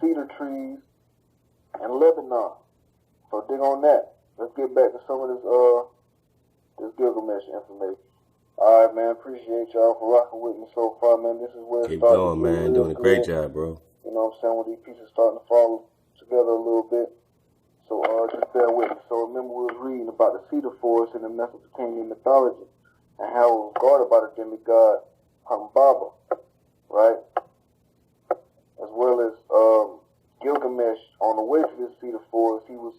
cedar trees and Lebanon. So dig on that. Let's get back to some of this Gilgamesh information. All right, man. Appreciate y'all for rocking with me so far, man. This is where it Keep started going, to get man. real Doing a great good. job, bro. You know what I'm saying? When these pieces starting to fall together a little bit. So just bear with me. So remember we was reading about the cedar forest in the Mesopotamian mythology and how it was guarded by the demigod Humbaba, right? As well as Gilgamesh, on the way to this cedar forest, he was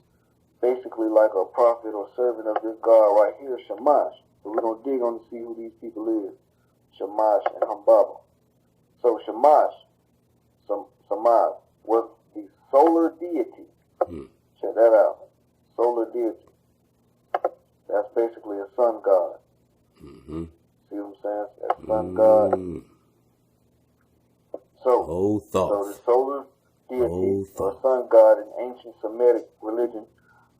basically like a prophet or servant of this god right here, Shamash. So we're going to dig on to see who these people is, Shamash and Humbaba. So Shamash, was the solar deity. Check that out. Solar deity. That's basically a sun god. See what I'm saying? That's sun god. So the solar deity or sun god in ancient Semitic religion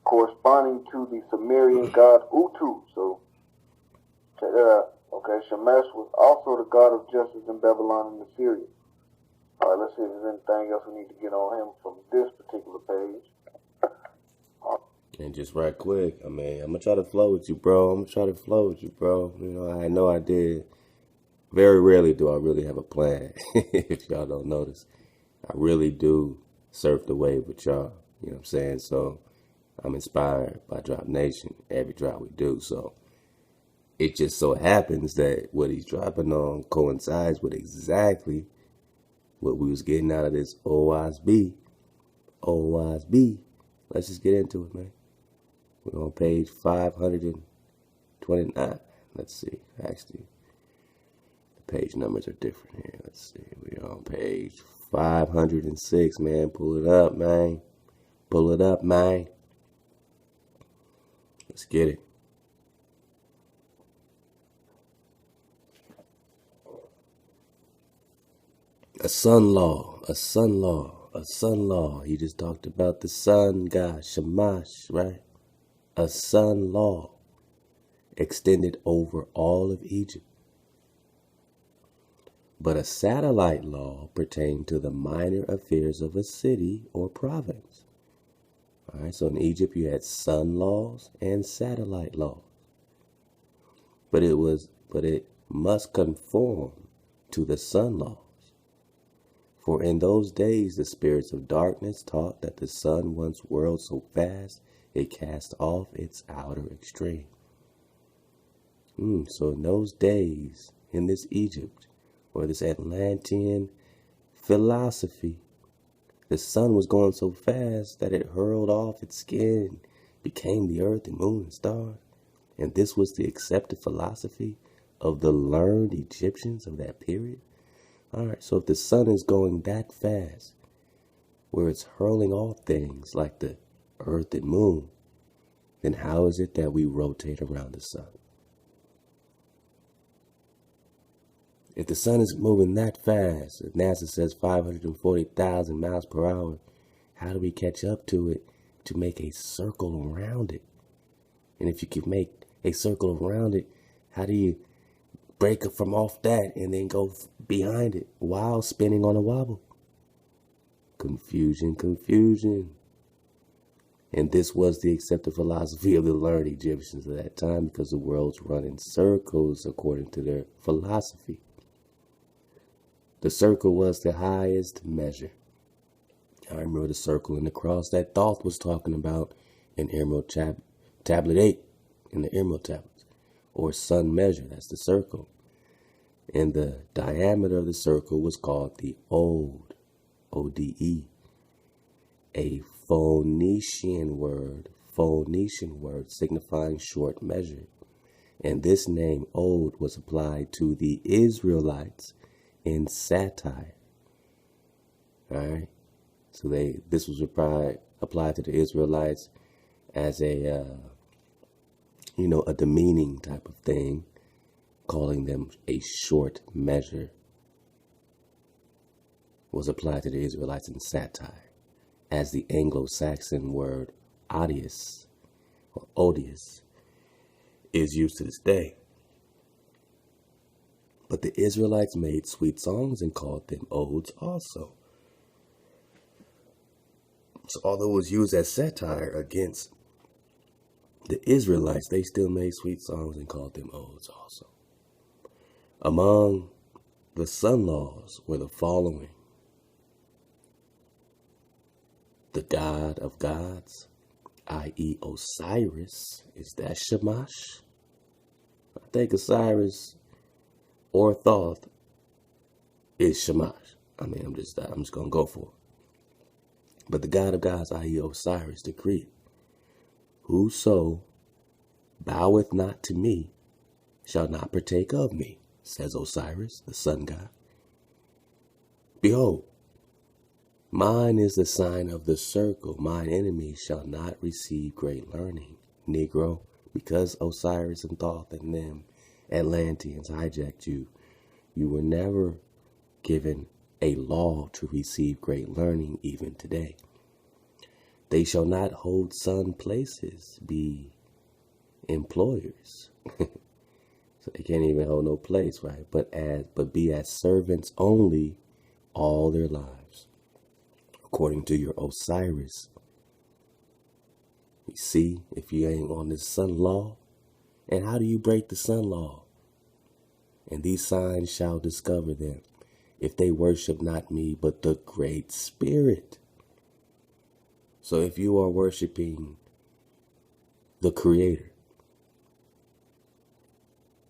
corresponding to the Sumerian god Utu. So check that out. Okay, Shamash was also the god of justice in Babylon and Assyria. All right, let's see if there's anything else we need to get on him from this particular page. And just right quick, I'm gonna try to flow with you, bro. You know I did. Very rarely do I really have a plan. If y'all don't notice, I really do surf the wave with y'all. You know what I'm saying? So I'm inspired by Drop Nation, every drop we do. So it just so happens that what he's dropping on coincides with exactly what we was getting out of this OSB. Let's just get into it, man. We're on page 529. Let's see. Actually, the page numbers are different here. Let's see. We're on page 506, man. Pull it up, man. Let's get it. A sun law. He just talked about the sun god, Shamash, right? A sun law extended over all of Egypt. But a satellite law pertained to the minor affairs of a city or province. All right, so in Egypt you had sun laws and satellite laws. But it must conform to the sun laws. For in those days the spirits of darkness taught that the sun once whirled so fast it cast off its outer extreme. So in those days, in this Egypt, or this Atlantean philosophy, the sun was going so fast that it hurled off its skin, became the earth and moon and stars. And this was the accepted philosophy of the learned Egyptians of that period. All right, so if the sun is going that fast, where it's hurling off things like the earth and moon, then how is it that we rotate around the sun? If the sun is moving that fast, if NASA says 540,000 miles per hour, how do we catch up to it to make a circle around it? And if you can make a circle around it, how do you break it from off that and then go behind it while spinning on a wobble? Confusion. And this was the accepted philosophy of the learned Egyptians at that time, because the world's run in circles according to their philosophy. The circle was the highest measure. I remember the circle and the cross that Thoth was talking about in Emerald Tablet 8, in the Emerald Tablets, or sun measure, that's the circle. And the diameter of the circle was called the Ode, O-D-E, a Phoenician word signifying short measure. And this name, Ode, was applied to the Israelites in satire. All right, so this was applied to the Israelites as a demeaning type of thing, calling them a short measure. Was applied to the Israelites in satire, as the Anglo-Saxon word odious or odious is used to this day. But the Israelites made sweet songs and called them odes also. So although it was used as satire against the Israelites, they still made sweet songs and called them odes also. Among the sun laws were the following: the god of gods, i.e. Osiris. Is that Shamash? I think Osiris or Thoth is Shamash. I mean, I'm just gonna go for it. But the god of gods, i.e. Osiris, decreed, whoso boweth not to me shall not partake of me, says Osiris, the sun god. Behold, mine is the sign of the circle. Mine enemies shall not receive great learning. Negro, because Osiris and Thoth and them Atlanteans hijacked you, you were never given a law to receive great learning even today. They shall not hold sun places, be employers. So they can't even hold no place, right? But be as servants only all their lives, according to your Osiris. You see, if you ain't on the sun law, and how do you break the sun law? And these signs shall discover them, if they worship not me, but the Great Spirit. So if you are worshiping the Creator,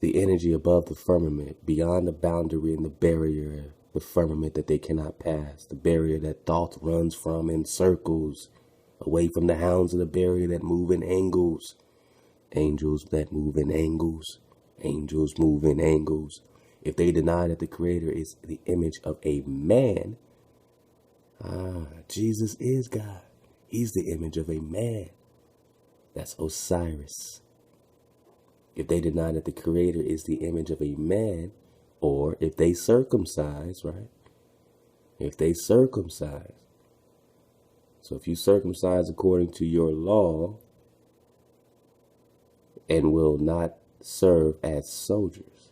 the energy above the firmament, beyond the boundary and the barrier, the firmament that they cannot pass, the barrier that Thoth runs from in circles, away from the hounds of the barrier that move in angles, angels that move in angles, angels move in angles. If they deny that the Creator is the image of a man, Jesus is God. He's the image of a man. That's Osiris. If they deny that the Creator is the image of a man, or if they circumcise, right? If they circumcise. So if you circumcise according to your law and will not serve as soldiers.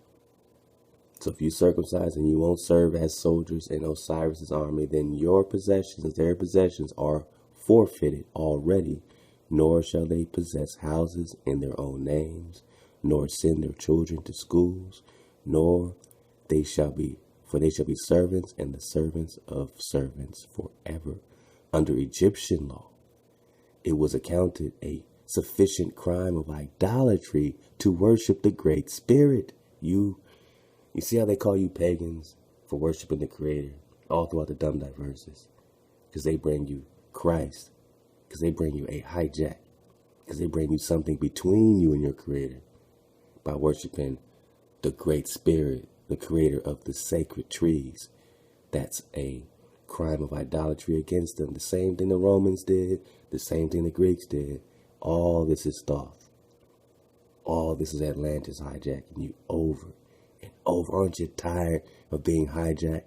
So if you circumcise and you won't serve as soldiers in Osiris's army, then your possessions, their possessions, are forfeited already, nor shall they possess houses in their own names, nor send their children to schools, nor they shall be, for they shall be servants and the servants of servants forever. Under Egyptian law, it was accounted a sufficient crime of idolatry to worship the Great Spirit. You see how they call you pagans for worshiping the Creator all throughout the dumb Diversas? Because they bring you Christ, because they bring you a hijack, because they bring you something between you and your Creator by worshiping the Great Spirit, the Creator of the sacred trees. That's a crime of idolatry against them. The same thing the Romans did, the same thing the Greeks did. All this is Thoth. All this is Atlantis hijacking you over and over. Aren't you tired of being hijacked?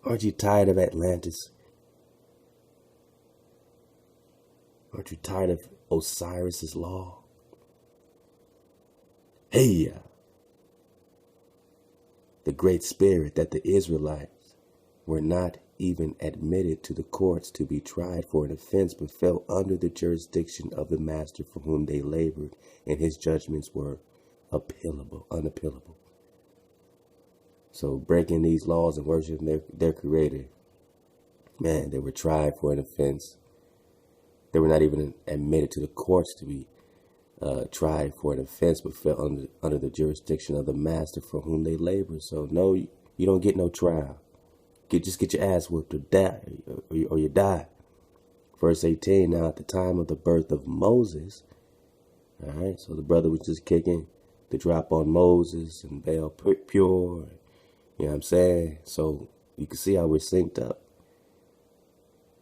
Aren't you tired of Atlantis? Aren't you tired of Osiris's law? Hey, the Great Spirit that the Israelites were not even admitted to the courts to be tried for an offense, but fell under the jurisdiction of the master for whom they labored, and his judgments were unappealable. So breaking these laws and worshiping their Creator, man, they were tried for an offense. They were not even admitted to the courts to be tried for an offense, but fell under the jurisdiction of the master for whom they labor. So no, you don't get no trial. Just get your ass whooped or die, or you die. Verse 18, now at the time of the birth of Moses, all right, so the brother was just kicking the drop on Moses and Baal pure, you know what I'm saying? So you can see how we're synced up.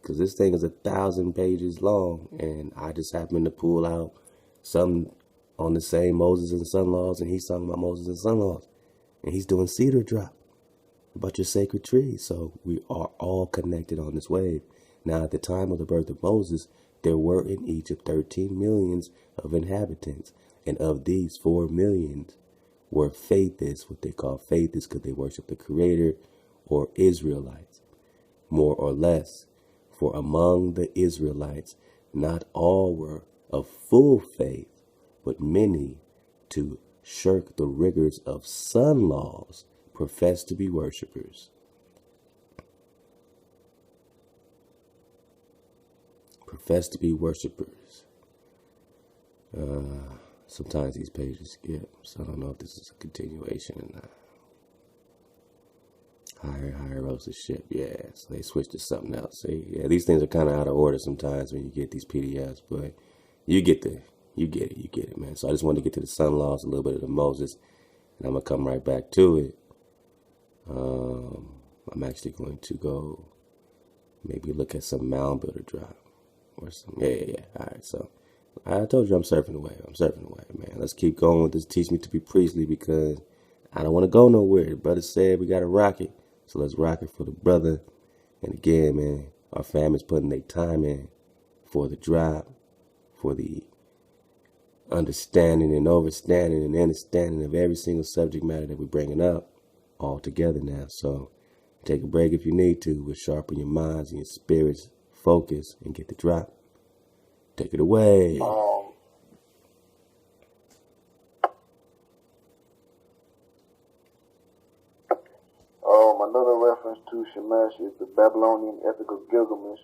Because this thing is 1,000 pages long, and I just happened to pull out some on the same Moses and Son laws, and he's talking about Moses and Son laws, and he's doing cedar drop about your sacred trees. So we are all connected on this wave. Now, at the time of the birth of Moses, there were in Egypt 13 millions of inhabitants, and of these 4 millions were faithists, what they call faithists, because they worship the Creator, or Israelites, more or less. For among the Israelites, not all were of full faith, but many to shirk the rigors of sun laws, profess to be worshippers. Profess to be worshippers. Sometimes these pages skip, so I don't know if this is a continuation or not. Higher roasted ship, yeah. So they switched to something else. See, yeah, these things are kind of out of order sometimes when you get these PDFs, but you get it, man. So I just wanted to get to the sun laws, a little bit of the Moses, and I'm gonna come right back to it. I'm actually going to go maybe look at some mound builder drop or some. Yeah. All right, so I told you I'm surfing away, man. Let's keep going with this. Teach me to be priestly because I don't want to go nowhere. The brother said we got to rock it. So let's rock it for the brother. And again, man, our family's putting their time in for the drop, for the understanding and overstanding and understanding of every single subject matter that we're bringing up all together now. So take a break if you need to, but sharpen your minds and your spirits, focus, and get the drop. Take it away. Another reference to Shamash is the Babylonian epic of Gilgamesh.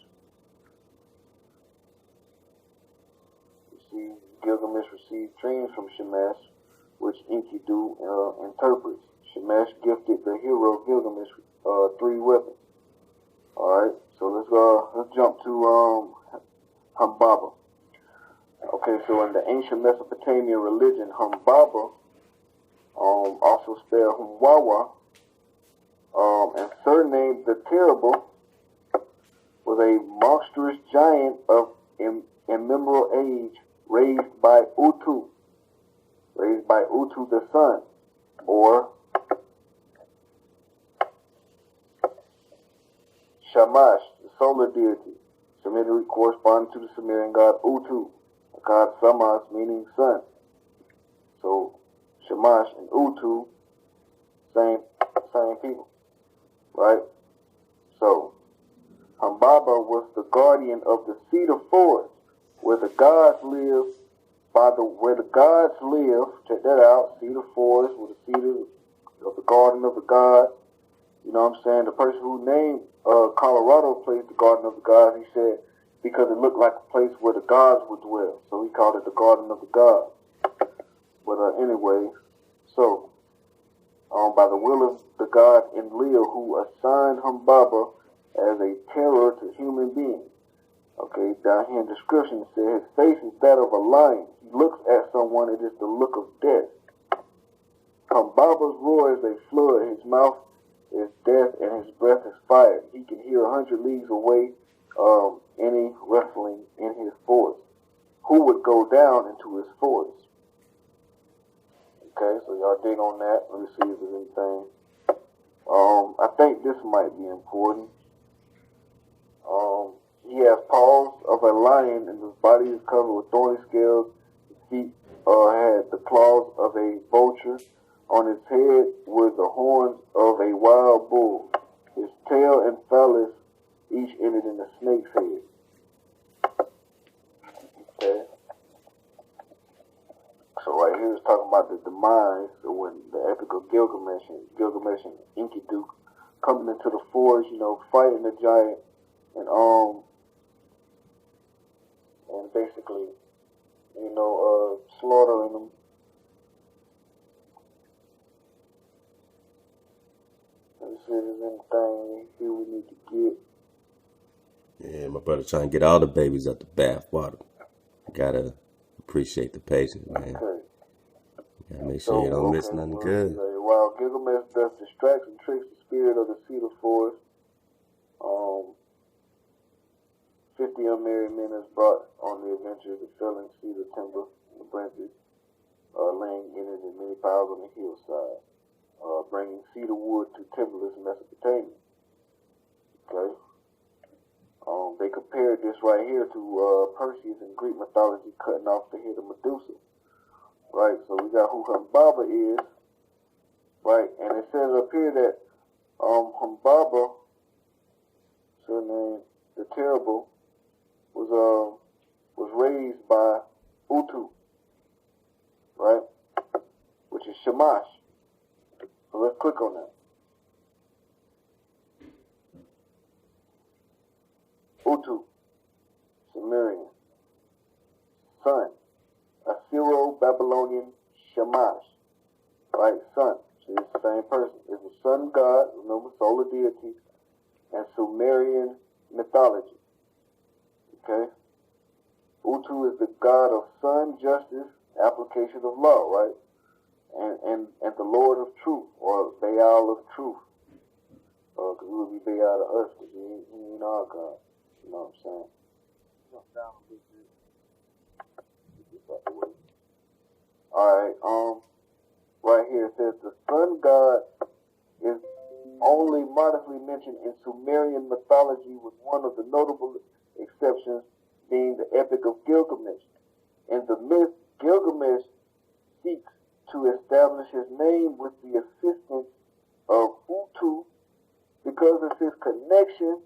You see, Gilgamesh received dreams from Shamash, which Enkidu interprets. Shamash gifted the hero Gilgamesh 3 weapons. Alright, so let's jump to Humbaba. Okay, so in the ancient Mesopotamian religion, Humbaba, also spelled Humwawa, and surnamed the Terrible, was a monstrous giant of immemorial age raised by Utu the sun, or Shamash, the solar deity, Semitically corresponding to the Sumerian god Utu, the god Samas, meaning sun. So Shamash and Utu, same people, right? So Humbaba was the guardian of the cedar forest, where the gods live. Where the gods live, check that out. Cedar forest, with the cedar of the garden of the gods. You know what I'm saying? The person who named Colorado place the Garden of the Gods, he said, because it looked like a place where the gods would dwell. So he called it the Garden of the Gods. But anyway, so by the will of the god Enlil, who assigned Humbaba as a terror to human beings. Okay, down here in the description it says, his face is that of a lion. He looks at someone, it is the look of death. Humbaba's roar is a flood. His mouth is death and his breath is fire. He can hear 100 leagues away any wrestling in his forest. Who would go down into his forest? Okay, so y'all dig on that. Let me see if there's anything. I think this might be important. He has paws of a lion and his body is covered with thorny scales. His feet had the claws of a vulture. On his head were the horns of a wild bull. His tail and phallus each ended in a snake's head. Okay. So right here is talking about the demise of when the epic of Gilgamesh and Enkidu coming into the forest, fighting the giant and basically, slaughtering them. Let's see if there's anything here we need to get. Yeah, my brother trying to get all the babies out the bath water. Gotta appreciate the patience, man. Okay. Gotta make sure you don't miss nothing good. While Gilgamesh thus distracts and tricks the spirit of the cedar forest, 50 unmarried men is brought on the adventure of felling cedar timber and the branches, laying in it in many piles on the hillside, bringing cedar wood to timberless Mesopotamia. Okay. They compared this right here to Perseus in Greek mythology cutting off the head of Medusa. Right, so we got who Humbaba is, right, and it says up here that Humbaba, surnamed the Terrible, was raised by Utu, right, which Shamash. So let's click on that. Utu, Sumerian, sun, Assyro-Babylonian Shamash, right? Sun. So it's the same person. It's the sun god, remember, solar deity, and Sumerian mythology. Okay? Utu is the god of sun, justice, application of law, right? And the Lord of truth, or Baal of truth. Because we would be Baal of us, because he ain't our God. You know what I'm saying? Jump down a little bit. Get this out the way. Alright, right here it says the sun god is only modestly mentioned in Sumerian mythology, with one of the notable exceptions being the Epic of Gilgamesh. In the myth, Gilgamesh seeks to establish his name with the assistance of Utu because of his connection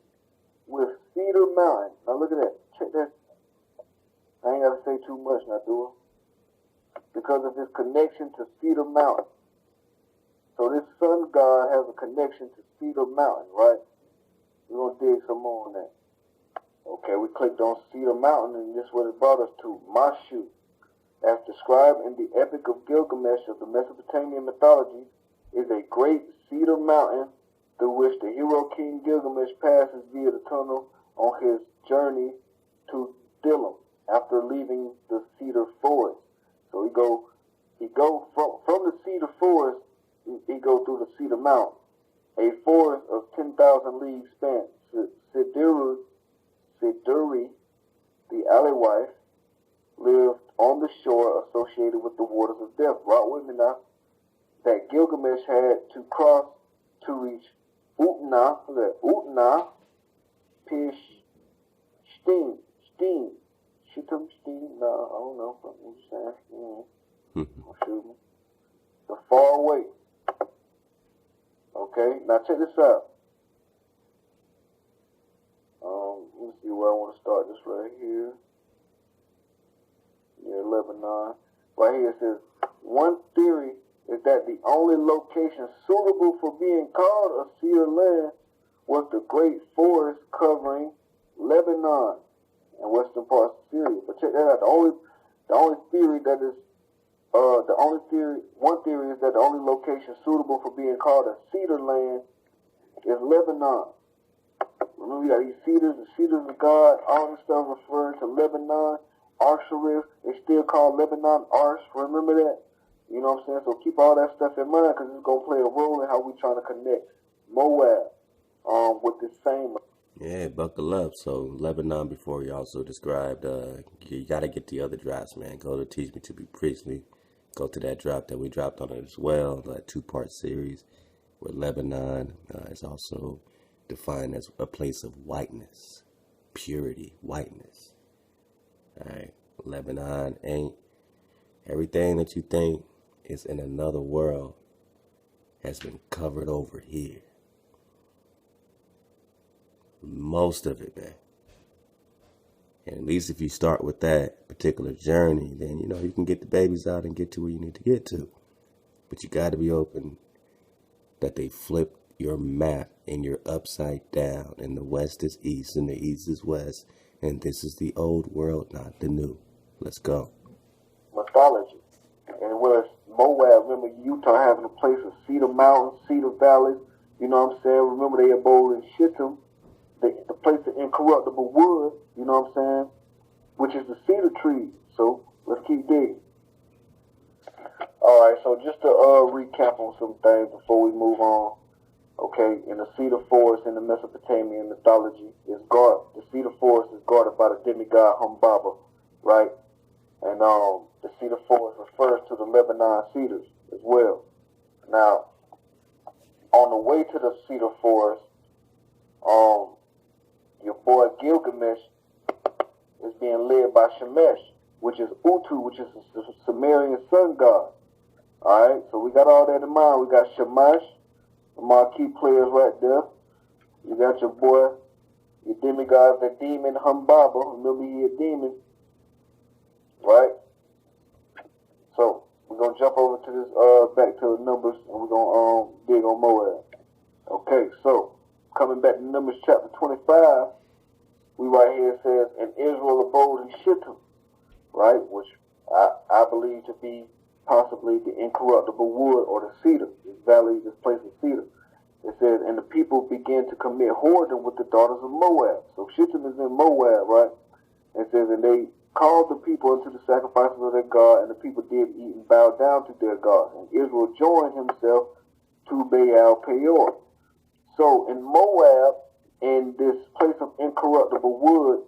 with Cedar Mountain. Now look at that. Check that. I ain't got to say too much now, do I? Because of his connection to Cedar Mountain. So this sun god has a connection to Cedar Mountain, right? We're going to dig some more on that. Okay, we clicked on Cedar Mountain, and this is what it brought us to. Mashu. As described in the Epic of Gilgamesh of the Mesopotamian mythology, is a great cedar mountain through which the hero King Gilgamesh passes via the tunnel on his journey to Dilim after leaving the cedar forest. So he go from the cedar forest, he go through the Cedar Mountain, a forest of 10,000 leagues span. Siduri, the ally wife, lived on the shore associated with the waters of death. Rock with me now. That Gilgamesh had to cross to reach Utna, Utna, Pishtim, Shittum, no, I don't know, but I'm just saying, don't shoot me. So far away. Okay, now check this out. Let me see where I want to start this right here. Yeah, Lebanon. Right here it says, one theory is that the only location suitable for being called a cedar land was the great forest covering Lebanon and western parts of Syria. But check that out. One theory is that the only location suitable for being called a cedar land is Lebanon. Remember, you got these cedars, the cedars of God, all this stuff referring to Lebanon. Arsharif, it's still called Lebanon Arsh. Remember that? You know what I'm saying? So keep all that stuff in mind, because it's going to play a role in how we trying to connect Moab with this same. Yeah, buckle up. So Lebanon before you also described, you got to get the other drops, man. Go to Teach Me to Be Priestly. Go to that drop that we dropped on it as well, that 2-part series where Lebanon is also defined as a place of whiteness, purity, whiteness. All right, Lebanon ain't everything that you think is in another world has been covered over here. Most of it, man. And at least if you start with that particular journey, then, you know, you can get the babies out and get to where you need to get to. But you got to be open that they flip your map and you're upside down. And the west is east and the east is west. And this is the old world, not the new. Let's go. Mythology. And whereas Moab, remember Utah having a place of Cedar Mountains, Cedar Valleys, you know what I'm saying? Remember they abode in Shittim, the place of incorruptible wood, you know what I'm saying? Which is the cedar tree. So let's keep digging. Alright, so just to recap on some things before we move on. Okay, in the cedar forest in the Mesopotamian mythology the cedar forest is guarded by the demigod Humbaba, right? And the cedar forest refers to the Lebanon cedars as well. Now, on the way to the cedar forest, your boy Gilgamesh is being led by Shemesh, which is Utu, which is the Sumerian sun god. Alright, so we got all that in mind. We got Shamash, the marquee players right there. You got your boy, your demigod, the demon Humbaba. Remember, he a demon. Right? So, we're going gonna jump over to this back to the Numbers, and we're gonna dig on Moab. Okay, so coming back to Numbers chapter 25, we right here says, and Israel abode in Shittim, right, which I believe to be possibly the incorruptible wood or the cedar, this valley, this place of cedar. It says, and the people began to commit whoredom with the daughters of Moab. So Shittim is in Moab, right? It says, and they called the people unto the sacrifices of their God, and the people did eat and bow down to their gods. And Israel joined himself to Baal Peor. So in Moab, in this place of incorruptible wood,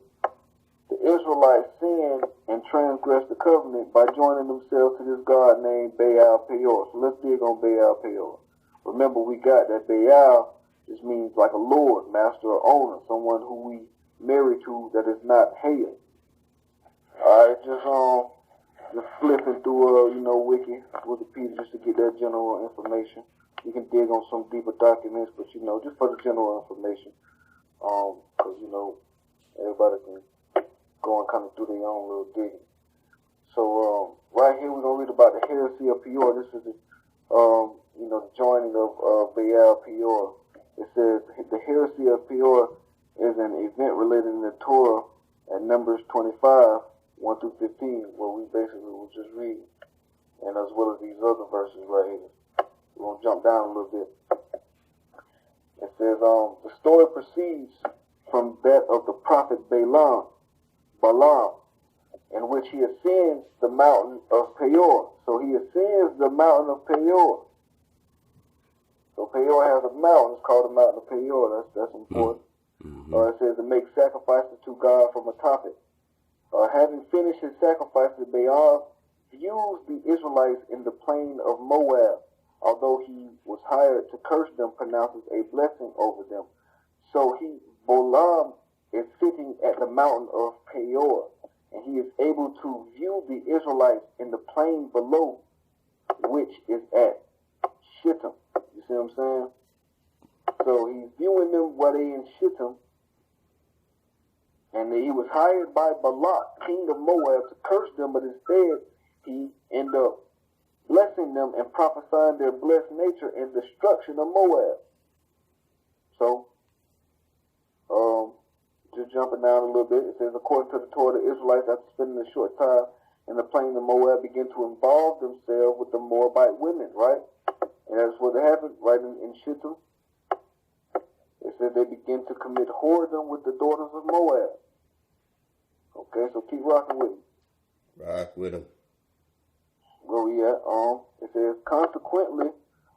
the Israelites sinned and transgressed the covenant by joining themselves to this god named Baal Peor. So let's dig on Baal Peor. Remember, we got that Baal just means like a lord, master, or owner, someone who we marry to that is not Hail. Alright, just flipping through Wikipedia just to get that general information. You can dig on some deeper documents, but just for the general information. Because everybody can go and kind of do their own little digging. So right here we're gonna read about the heresy of Peor. This is the joining of Baal Peor. It says the heresy of Peor is an event related in the Torah at Numbers 25, 1 through 15, where we basically will just read, and as well as these other verses right here. We're gonna jump down a little bit. It says the story proceeds from that of the prophet Balaam, in which he ascends the mountain of Peor. So he ascends the mountain of Peor. So Peor has a mountain. It's called the mountain of Peor. That's important. Mm-hmm. It says to make sacrifices to God from atop it. Having finished his sacrifices, Balaam views the Israelites in the plain of Moab. Although he was hired to curse them, pronounces a blessing over them. So Balaam is sitting at the mountain of Peor, and he is able to view the Israelites in the plain below, which is at Shittim. You see what I'm saying? So he's viewing them while they in Shittim, and he was hired by Balak, king of Moab, to curse them, but instead he ended up blessing them and prophesying their blessed nature and destruction of Moab. So, just jumping down a little bit, it says, according to the Torah, the Israelites, after spending a short time in the plain of Moab, began to involve themselves with the Moabite women, right? And that's what happened right in Shittim. It says they begin to commit whoredom with the daughters of Moab. Okay, so keep rocking with me. Rock with them. Where we at? It says, consequently,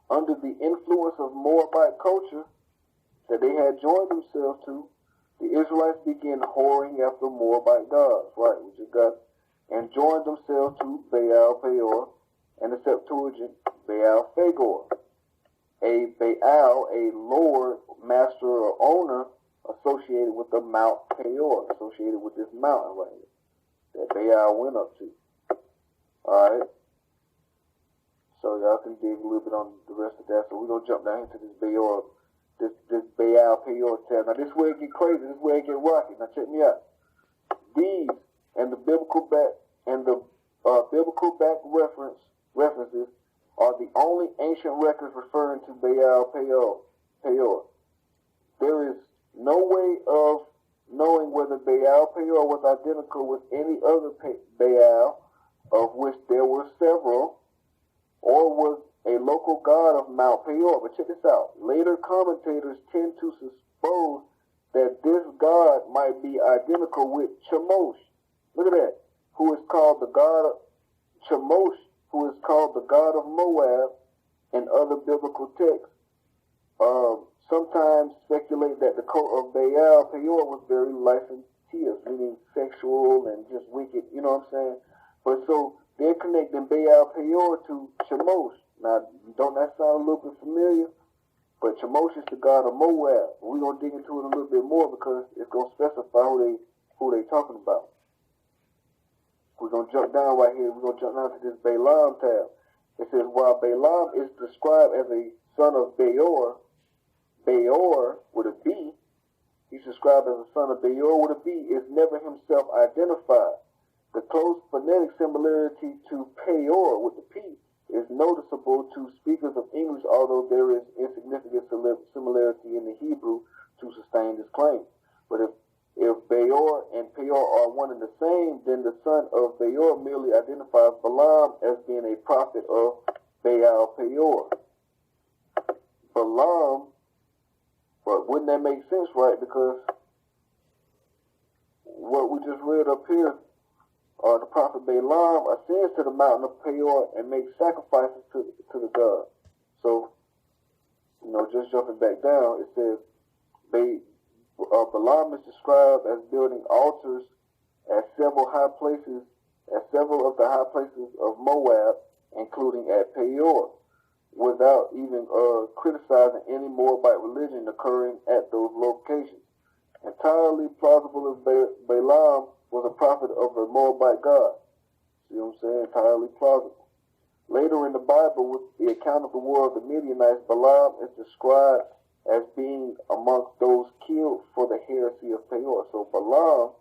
under the influence of Moabite culture that they had joined themselves to, the Israelites began whoring after Moabite gods, right? We just got, and joined themselves to Baal Peor, and the Septuagint, Baal Phagor. A Baal, a lord, master, or owner associated with the Mount Peor, associated with this mountain right here that Baal went up to. Alright? So y'all can dig a little bit on the rest of that. So we're going to jump down into this Baal Peor tab. Now this is where it get crazy. This is where it get rocky. Now check me out. These and the biblical references are the only ancient records referring to Baal Peor. There is no way of knowing whether Baal Peor was identical with any other Baal, of which there were several, or was a local god of Mount Peor. But check this out. Later commentators tend to suppose that this god might be identical with Chemosh. Look at that. Who is called the god of Chemosh, who is called the god of Moab in other biblical texts. Sometimes speculate that the cult of Baal Peor was very licentious, meaning sexual and just wicked, you know what I'm saying? But so they're connecting Baal Peor to Chemosh. Now, don't that sound a little bit familiar? But Chemosh is the god of Moab. We're going to dig into it a little bit more because it's going to specify who they talking about. We're going to jump down right here. We're going to jump down to this Balaam tab. It says, while Balaam is described as a son of Beor with a B, he's described as a son of Beor with a B, is never himself identified. The close phonetic similarity to Peor with the P is noticeable to speakers of English, although there is insignificant similarity in the Hebrew to sustain this claim. But if Beor and Peor are one and the same, then the son of Beor merely identifies Balaam as being a prophet of Baal Peor. Balaam, but wouldn't that make sense, right? Because what we just read up here, the prophet Balaam ascends to the mountain of Peor and makes sacrifices to the god. So, just jumping back down, it says Balaam is described as building altars at several of the high places of Moab, including at Peor, without even criticizing any Moabite religion occurring at those locations. Entirely plausible if Balaam was a prophet of the Moabite god. See what I'm saying? Entirely plausible. Later in the Bible, with the account of the war of the Midianites, Balaam is described as being amongst those killed for the heresy of Peor. So Balaam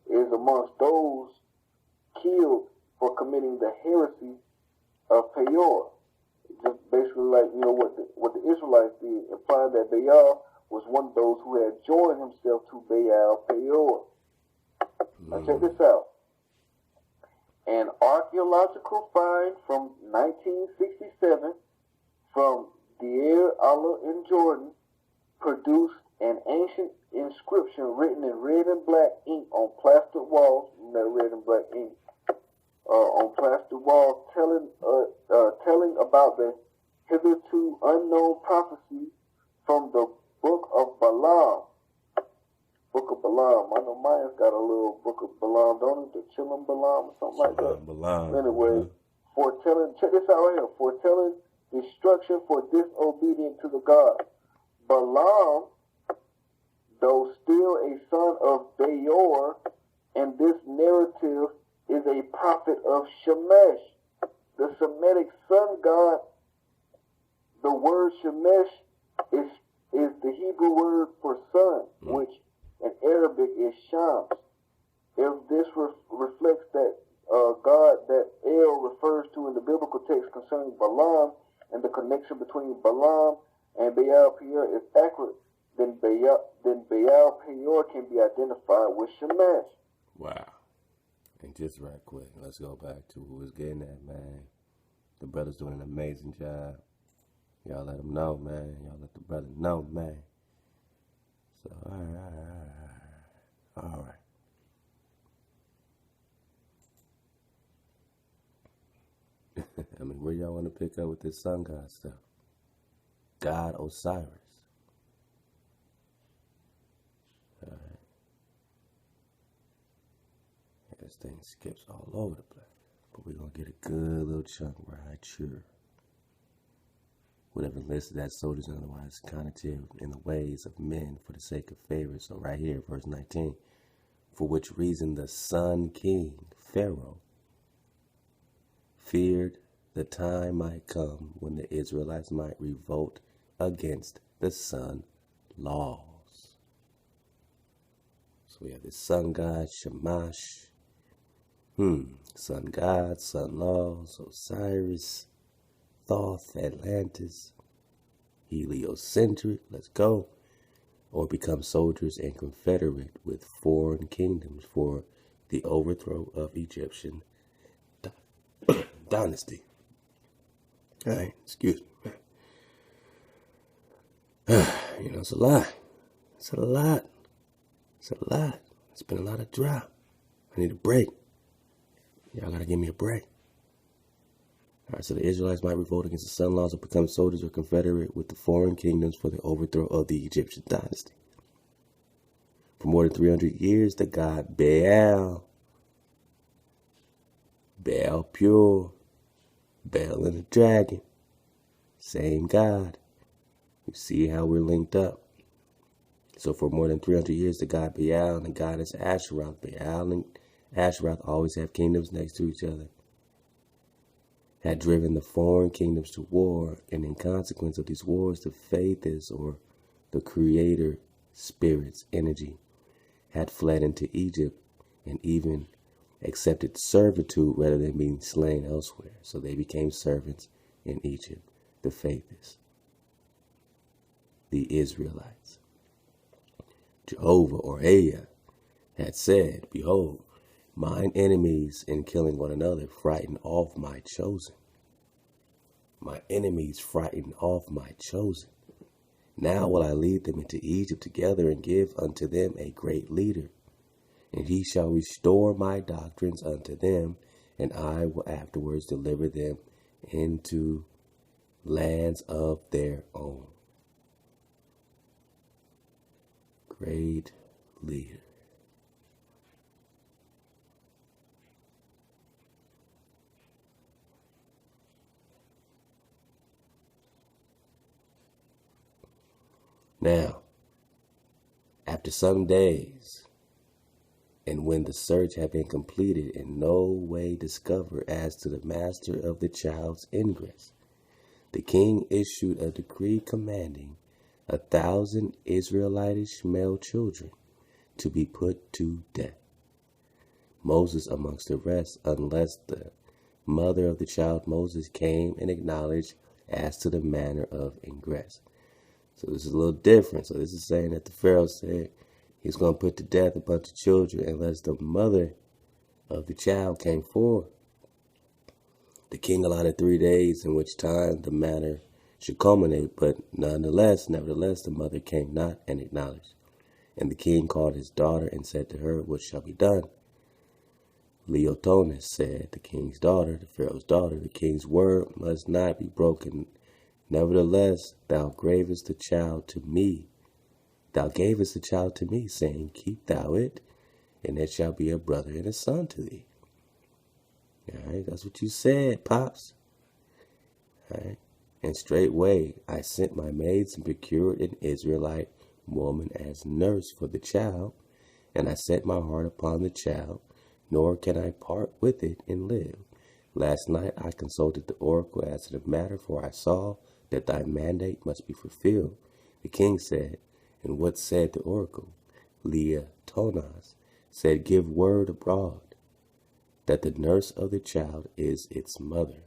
is amongst those killed for committing the heresy of Peor. Just basically like, what the Israelites did, implying that Baal was one of those who had joined himself to Baal Peor. Now check this out. An archaeological find from 1967 from Deir Allah in Jordan produced an ancient inscription written in red and black ink on plastered walls. That red and black ink on plastered walls, telling about the hitherto unknown prophecy from the Book of Balaam. Book of Balaam. I know mine's got a little Book of Balaam, don't it? The Chilling Balaam or something like that. Balaam. Anyway, foretelling. Check this out right here. Foretelling destruction for disobedience to the God. Balaam, though still a son of Beor, and this narrative is a prophet of Shemesh, the Semitic sun god. The word Shemesh is the Hebrew word for sun, which in Arabic is Shams. If this reflects that God that El refers to in the biblical text concerning Balaam, and the connection between Balaam and Baal Peor is accurate, then Baal Peor can be identified with Shemesh. Wow. And just right quick, let's go back to who was getting that, man. The brother's doing an amazing job. Y'all let him know, man. Y'all let the brother know, man. So, all right. I mean, where y'all want to pick up with this sun god stuff? God Osiris. All right. Yeah, this thing skips all over the place. But we're going to get a good little chunk right here. Whatever listed as soldiers and otherwise cognitive in the ways of men for the sake of favor. So right here, verse 19. For which reason the sun king, Pharaoh, feared the time might come when the Israelites might revolt against the sun laws. So we have this sun god, Shamash. Sun god, sun laws, Osiris, Thoth, Atlantis, heliocentric, let's go, or become soldiers and confederate with foreign kingdoms for the overthrow of Egyptian dynasty. All right, excuse me. It's a lot. It's a lot. It's a lot. It's been a lot of drop. I need a break. Y'all gotta give me a break. All right, so the Israelites might revolt against the sun laws or become soldiers or confederate with the foreign kingdoms for the overthrow of the Egyptian dynasty. For more than 300 years, the god Baal Pure, Baal and the dragon, same god. You see how we're linked up. So for more than 300 years, the god Baal and the goddess Asheroth, Baal and Asheroth always have kingdoms next to each other, had driven the foreign kingdoms to war, and in consequence of these wars, the faiths, or the creator spirit's energy, had fled into Egypt, and even accepted servitude rather than being slain elsewhere. So they became servants in Egypt, the faithless, the Israelites. Jehovah or Aya had said, behold, mine enemies in killing one another frighten off my chosen. My enemies frighten off my chosen. Now will I lead them into Egypt together and give unto them a great leader. And he shall restore my doctrines unto them, and I will afterwards deliver them into lands of their own. Great leader. Now, after some days, and when the search had been completed and no way discovered as to the master of the child's ingress, the king issued a decree commanding 1,000 Israelitish male children to be put to death. Moses amongst the rest, unless the mother of the child Moses came and acknowledged as to the manner of ingress. So this is a little different. So this is saying that the Pharaoh said he's going to put to death a bunch of children unless the mother of the child came forward. The king allotted 3 days in which time the matter should culminate, but nevertheless, the mother came not and acknowledged. And the king called his daughter and said to her, what shall be done? Leotonis said, the king's daughter, the Pharaoh's daughter, the king's word must not be broken. Nevertheless, thou gavest the child to me. Thou gavest the child to me, saying, keep thou it, and it shall be a brother and a son to thee. All right, that's what you said, Pops. All right. And straightway I sent my maids and procured an Israelite woman as nurse for the child, and I set my heart upon the child, nor can I part with it and live. Last night I consulted the oracle as to the matter, for I saw that thy mandate must be fulfilled. The king said, and what said the oracle? Leotonas said, give word abroad that the nurse of the child is its mother.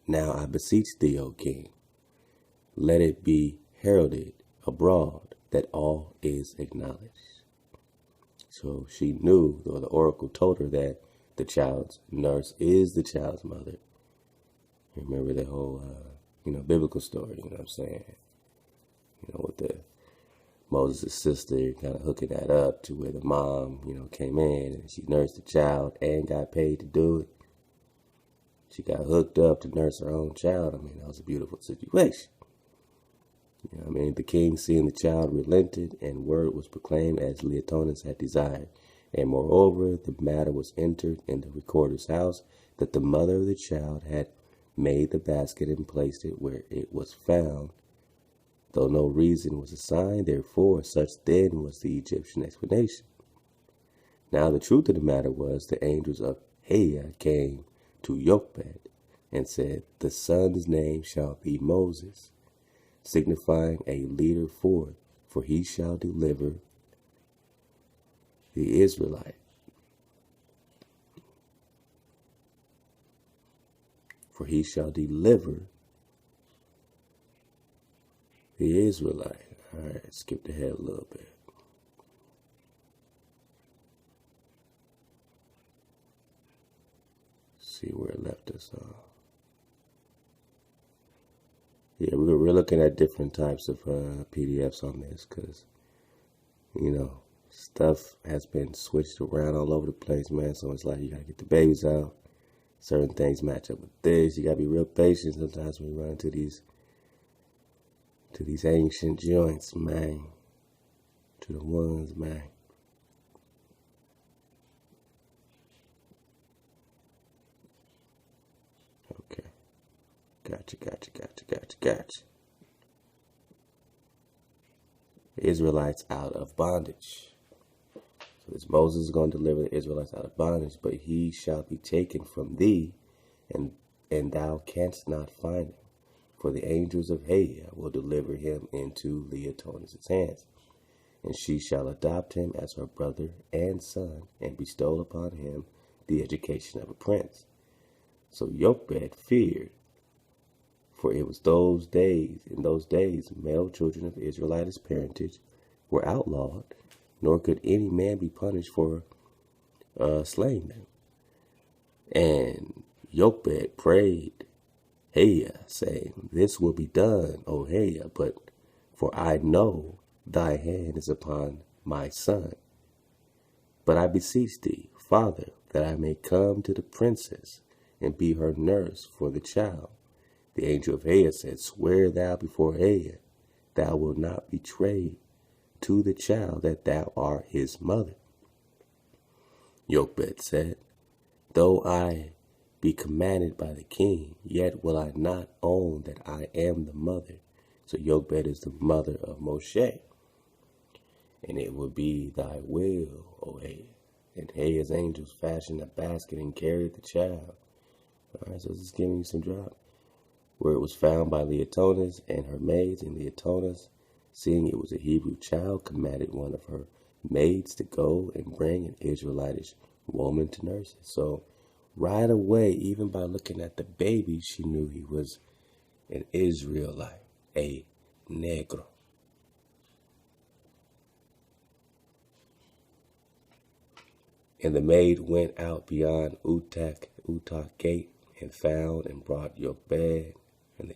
Now I beseech thee, O king, let it be heralded abroad that all is acknowledged. So she knew, or the oracle told her, that the child's nurse is the child's mother. Remember the whole, biblical story, you know what I'm saying? With the Moses' sister kind of hooking that up to where the mom, came in and she nursed the child and got paid to do it. She got hooked up to nurse her own child. That was a beautiful situation. The king, seeing the child, relented, and word was proclaimed as Leotonis had desired. And moreover, the matter was entered in the recorder's house that the mother of the child had made the basket and placed it where it was found, though no reason was assigned. Therefore, such then was the Egyptian explanation. Now the truth of the matter was, the angels of Aya came to Jochebed and said, the son's name shall be Moses, signifying a leader forth, for he shall deliver the Israelite. For he shall deliver the Israelite. All right, skipped ahead a little bit. See where it left us off. Yeah, we're looking at different types of PDFs on this because, stuff has been switched around all over the place, man. So it's like you got to get the babies out. Certain things match up with this. You got to be real patient sometimes when you run into these ancient joints, man. To the ones, man. Okay. Gotcha. The Israelites out of bondage. So this Moses is going to deliver the Israelites out of bondage, but he shall be taken from thee, and thou canst not find him. For the angels of Aya will deliver him into Leotonis' hands. and she shall adopt him as her brother and son, and bestow upon him the education of a prince. So Jochebed feared, for it was in those days, male children of Israelitish parentage were outlawed, nor could any man be punished for slaying them. And Jochebed prayed Heah, saying, This will be done, O Heah, but for I know thy hand is upon my son. But I beseech thee, Father, that I may come to the princess, and be her nurse for the child. The angel of Heah said, Swear thou before Heah, thou wilt not betray to the child that thou art his mother. Jochebed said, Though I be commanded by the king, yet will I not own that I am the mother. So Jochebed is the mother of Moshe. And it will be thy will, O Heah. And Heah's angels fashioned a basket and carried the child. All right, so this is giving you some drop. Where it was found by Leotonas and her maids, and Leotonas, seeing it was a Hebrew child, commanded one of her maids to go and bring an Israelitish woman to nurse it. So right away, even by looking at the baby, she knew he was an Israelite, a negro. And the maid went out beyond Utak gate and found and brought Jochebed and the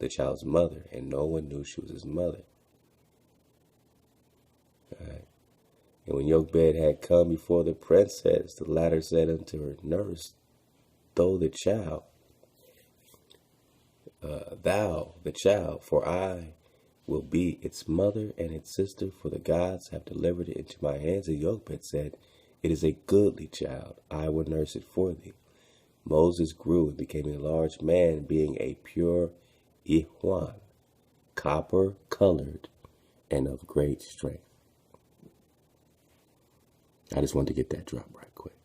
child's mother, and no one knew she was his mother. All right. And when Jochebed had come before the princess, the latter said unto her nurse, Thou the child, for I will be its mother and its sister, for the gods have delivered it into my hands. And Jochebed said, It is a goodly child, I will nurse it for thee. Moses grew and became a large man, being a pure Ihuan, copper-colored, and of great strength. I just wanted to get that drop right quick.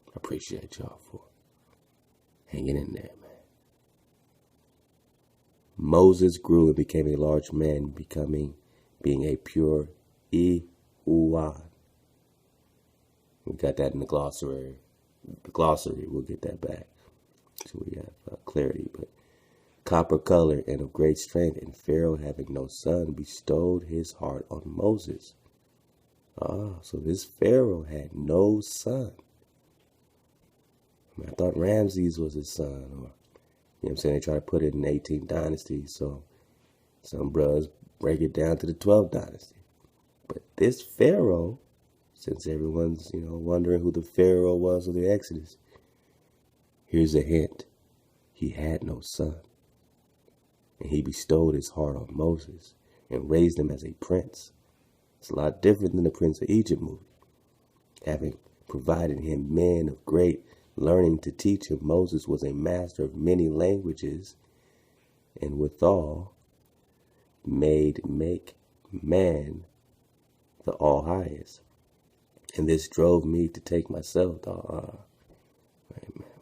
I appreciate y'all for hanging in there, man. Moses grew and became a large man, being a pure Ihuan. We got that in the glossary. We'll get that back. So we have clarity. But copper color and of great strength, and Pharaoh, having no son, bestowed his heart on Moses. So this Pharaoh had no son. I thought Ramses was his son, or, you know what I'm saying? They try to put it in the 18th dynasty, so some brothers break it down to the 12th dynasty. But this Pharaoh, since everyone's, wondering who the Pharaoh was of the Exodus, here's a hint. He had no son. And he bestowed his heart on Moses and raised him as a prince. It's a lot different than the Prince of Egypt movie. Having provided him men of great learning to teach him, Moses was a master of many languages, and withal make man the all-highest. And this drove me to take myself to, wait a minute.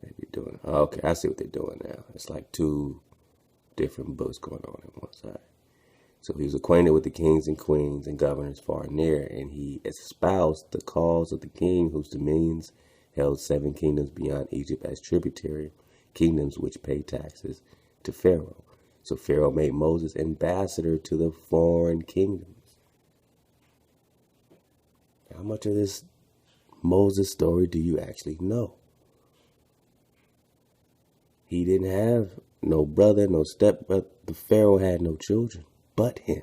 They be doing, okay, I see what they're doing now. It's like two different books going on on one side. So he was acquainted with the kings and queens and governors far and near, and he espoused the cause of the king whose dominions held 7 kingdoms beyond Egypt as tributary kingdoms which pay taxes to Pharaoh. So Pharaoh made Moses ambassador to the foreign kingdoms. How much of this Moses story do you actually know? He didn't have no brother, no stepbrother. The Pharaoh had no children but him.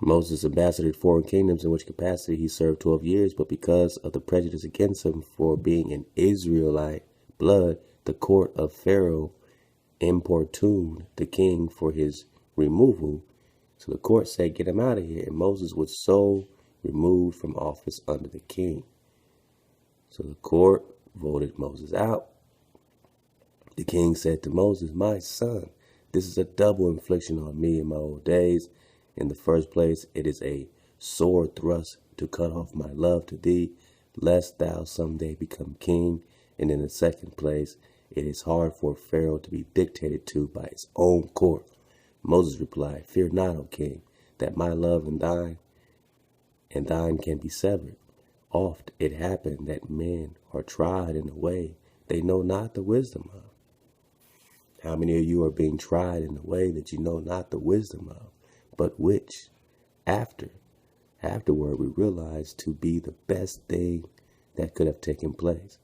Moses ambassadored foreign kingdoms, in which capacity he served 12 years, but because of the prejudice against him for being an Israelite blood, the court of Pharaoh importuned the king for his removal. So the court said, get him out of here. And Moses was so removed from office under the king. So the court voted Moses out. The king said to Moses, my son, this is a double infliction on me in my old days. In the first place, it is a sore thrust to cut off my love to thee, lest thou someday become king. And in the second place, It is hard for Pharaoh to be dictated to by his own court. Moses replied, Fear not, O king, that my love and thine can be severed. Oft it happened that men are tried in a way they know not the wisdom of. How many of you are being tried in a way that you know not the wisdom of, but which, afterward we realize to be the best thing that could have taken place?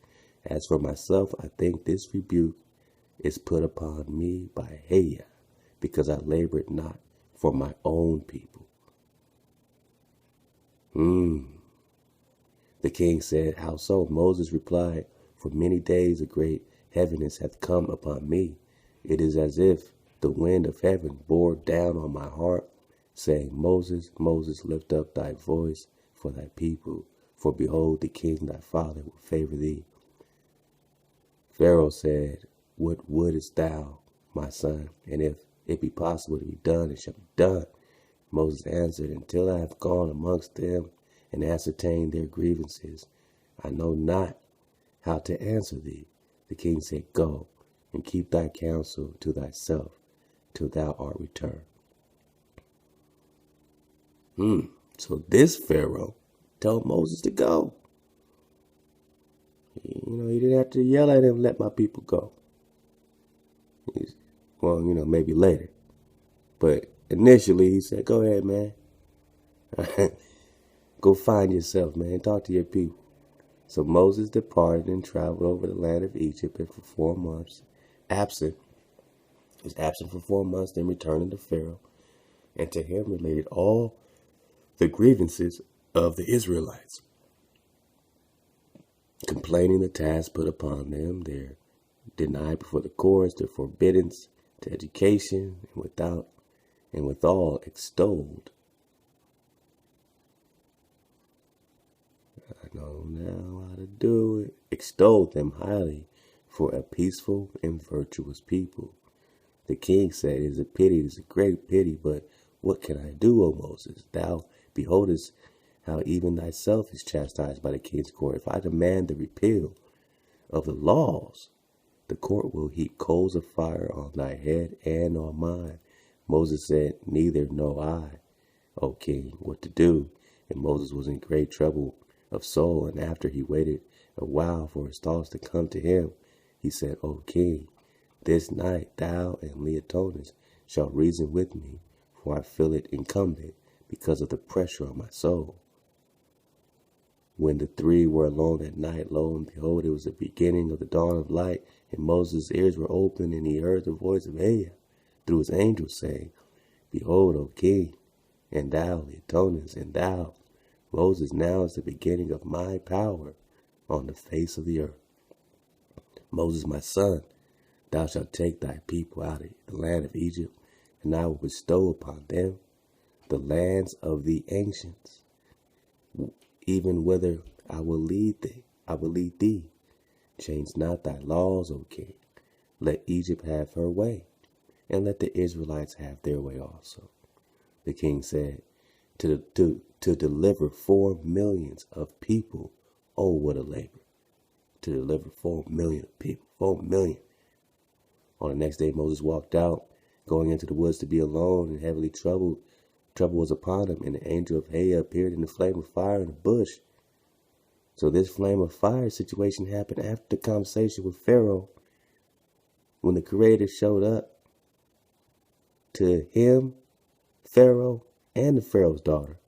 As for myself, I think this rebuke is put upon me by Heya, because I labored not for my own people. The king said, How so? Moses replied, For many days a great heaviness hath come upon me. It is as if the wind of heaven bore down on my heart, saying, Moses, Moses, lift up thy voice for thy people, for behold, the king thy father will favor thee. Pharaoh said, What wouldest thou, my son? And if it be possible to be done, it shall be done. Moses answered, Until I have gone amongst them and ascertained their grievances, I know not how to answer thee. The king said, Go, and keep thy counsel to thyself till thou art returned. So this Pharaoh told Moses to go. He didn't have to yell at him, let my people go. Well, maybe later. But initially he said, go ahead, man. Go find yourself, man. Talk to your people. So Moses departed and traveled over the land of Egypt, and for 4 months absent. He was absent for 4 months, then returning to Pharaoh, and to him related all the grievances of the Israelites, complaining the task put upon them, their denied before the courts, their forbiddance to education, and withal extolled. I know now how to do it. Extolled them highly for a peaceful and virtuous people. The king said, It is a pity, it is a great pity, but what can I do, O Moses? Thou beholdest how even thyself is chastised by the king's court. If I demand the repeal of the laws, the court will heap coals of fire on thy head and on mine. Moses said, Neither know I, O king, what to do. And Moses was in great trouble of soul, and after he waited a while for his thoughts to come to him, he said, O king, this night thou and Leotonis shall reason with me, for I feel it incumbent because of the pressure on my soul. When the 3 were alone at night, lo and behold, it was the beginning of the dawn of light, and Moses' ears were open, and he heard the voice of Heya through his angel, saying, Behold, O king, and thou, Leotonis, and thou, Moses, now is the beginning of my power on the face of the earth. Moses, my son, thou shalt take thy people out of the land of Egypt, and I will bestow upon them the lands of the ancients, even whither I will lead thee. Change not thy laws, O king. Let Egypt have her way, and let the Israelites have their way also. The king said, to deliver 4 millions of people, oh, what a labor. To deliver 4 million people, 4 million. On the next day, Moses walked out, going into the woods to be alone, and heavily trouble was upon him, and the angel of Heya appeared in the flame of fire in a bush. So this flame of fire situation happened after the conversation with Pharaoh, when the Creator showed up to him, Pharaoh, and the Pharaoh's daughter.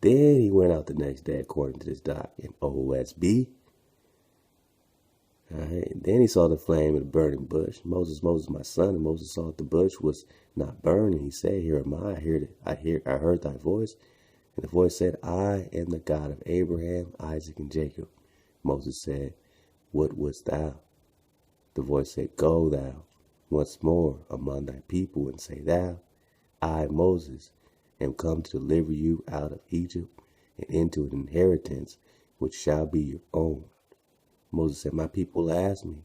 Then he went out the next day, according to this doc in OSB. Then he saw the flame of the burning bush. Moses, my son, and Moses saw that the bush was not burned, and he said, Here am I. I heard thy voice. And the voice said, I am the God of Abraham, Isaac, and Jacob. Moses said, What wouldst thou? The voice said, Go thou once more among thy people, and say, Thou, I, Moses, am come to deliver you out of Egypt and into an inheritance which shall be your own. Moses said, My people ask me,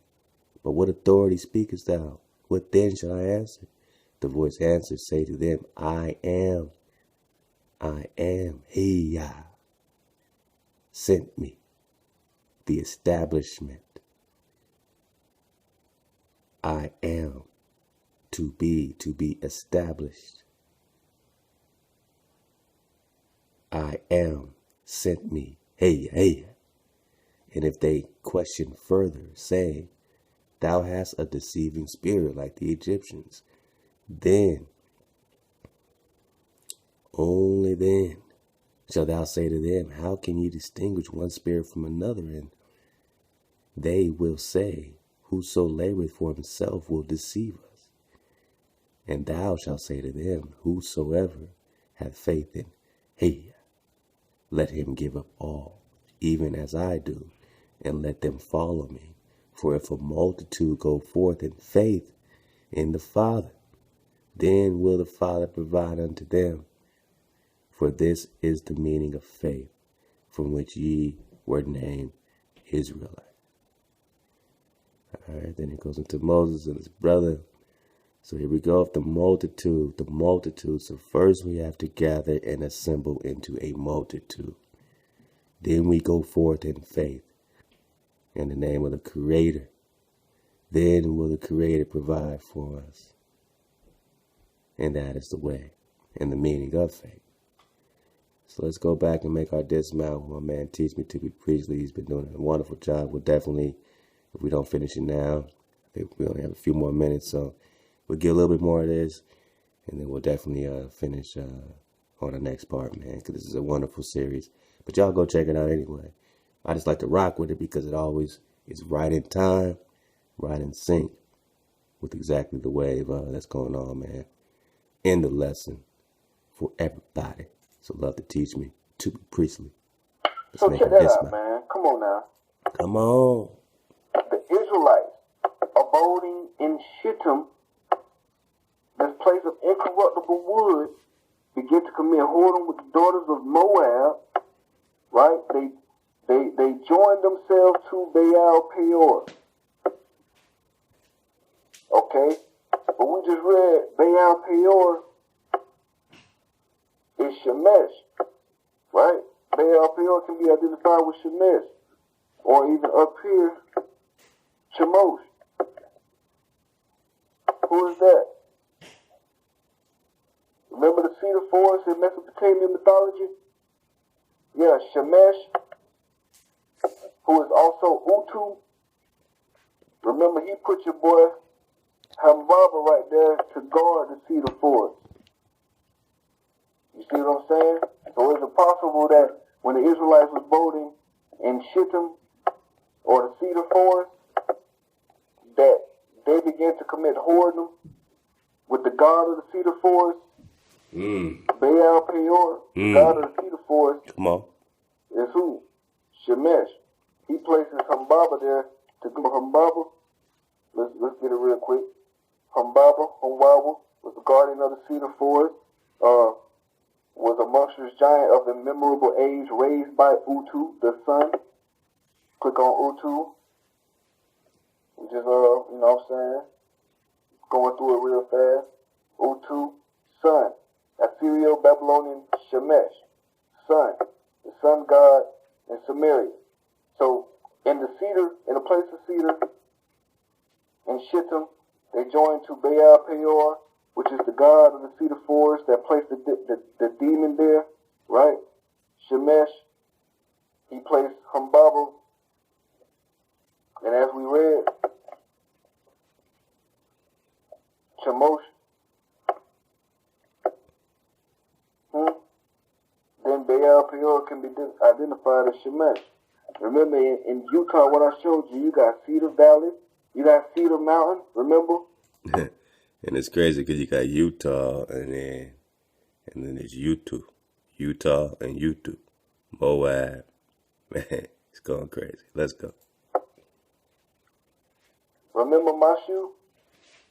But what authority speakest thou? What then shall I answer? The voice answered, Say to them, I am. Heya sent me. The establishment I am to be established. I am sent me. Hey, hey. And if they question further, saying, thou hast a deceiving spirit like the Egyptians, then, only then, shall thou say to them, how can ye distinguish one spirit from another? And they will say, whoso laboreth for himself will deceive us. And thou shalt say to them, whosoever hath faith in Hey, let him give up all, even as I do, and let them follow me. For if a multitude go forth in faith in the Father, then will the Father provide unto them. For this is the meaning of faith, from which ye were named Israelites. All right, then it goes into Moses and his brother. So here we go, the multitude. So first we have to gather and assemble into a multitude. Then we go forth in faith in the name of the Creator. Then will the Creator provide for us. And that is the way and the meaning of faith. So let's go back and make our dismount with my man Teach Me to Be Priestly. He's been doing a wonderful job. We'll definitely, if we don't finish it now, I think we only have a few more minutes, so we'll get a little bit more of this, and then we'll definitely finish on the next part, man, because this is a wonderful series. But y'all go check it out anyway. I just like to rock with it because it always is right in time, right in sync with exactly the wave that's going on, man. In the lesson for everybody. So love to Teach Me to Be Priestly. Let's so make check a that dismount. out, man. Come on now. Come on. The Israelites abiding in Shittim, this place of incorruptible wood, begin to commit whoredom with the daughters of Moab. Right? They joined themselves to Baal Peor. Okay? But we just read Baal Peor is Shemesh. Right? Baal Peor can be identified with Shemesh. Or even up here, Chemosh. Who is that? Remember the cedar forest in Mesopotamian mythology? Yeah, Shemesh, who is also Utu. Remember, he put your boy Hambaba right there to guard the cedar forest. You see what I'm saying? So is it possible that when the Israelites was boating in Shittim or the cedar forest, that they began to commit whoredom with the god of the cedar forest? Baal Peor, the god of the cedar forest. Come on. Is who? Shemesh. He places Hambaba there to do Hambaba. Let's get it real quick. Hambaba was the guardian of the cedar forest. Was a monstrous giant of immemorable age raised by Utu, the sun. Click on Utu. Which is, you know what I'm saying? Going through it real fast. Utu, sun. Assyrio-Babylonian Shemesh, sun, the sun god in Samaria. So in the place of cedar, in Shittim, they joined to Baal Peor, which is the god of the cedar forest that placed the demon there, right? Shemesh, he placed Hambaba, and as we read, Chemosh, then Baal Peor can be identified as Shemesh. Remember in Utah, what I showed you, you got Cedar Valley, you got Cedar Mountain, remember? And it's crazy because you got Utah and then there's Utah and Utu. Moab. Man, it's going crazy. Let's go. Remember Mashu?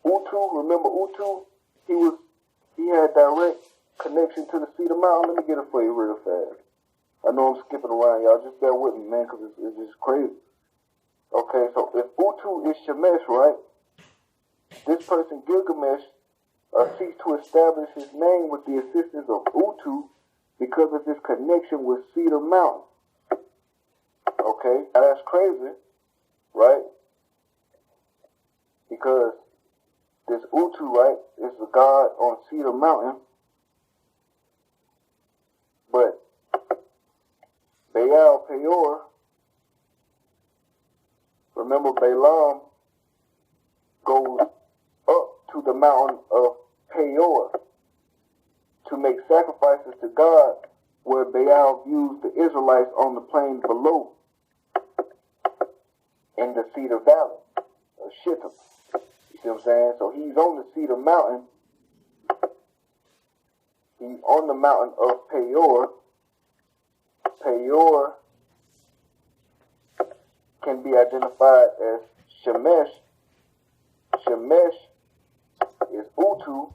Utu, remember Utu? He had direct connection to the Cedar Mountain. Let me get it for you real fast. I know I'm skipping around, y'all. Just bear with me, man, because it's just crazy. Okay, so if Utu is Shemesh, right? This person, Gilgamesh, seeks to establish his name with the assistance of Utu because of his connection with Cedar Mountain. Okay, now that's crazy, right? Because this Utu, right, is the god on Cedar Mountain, but Baal Peor, remember Balaam goes up to the mountain of Peor to make sacrifices to God, where Baal views the Israelites on the plain below in the Cedar Valley of Shittim. You see what I'm saying? So he's on the Cedar Mountain. He's on the mountain of Peor. Peor can be identified as Shemesh. Shemesh is Utu.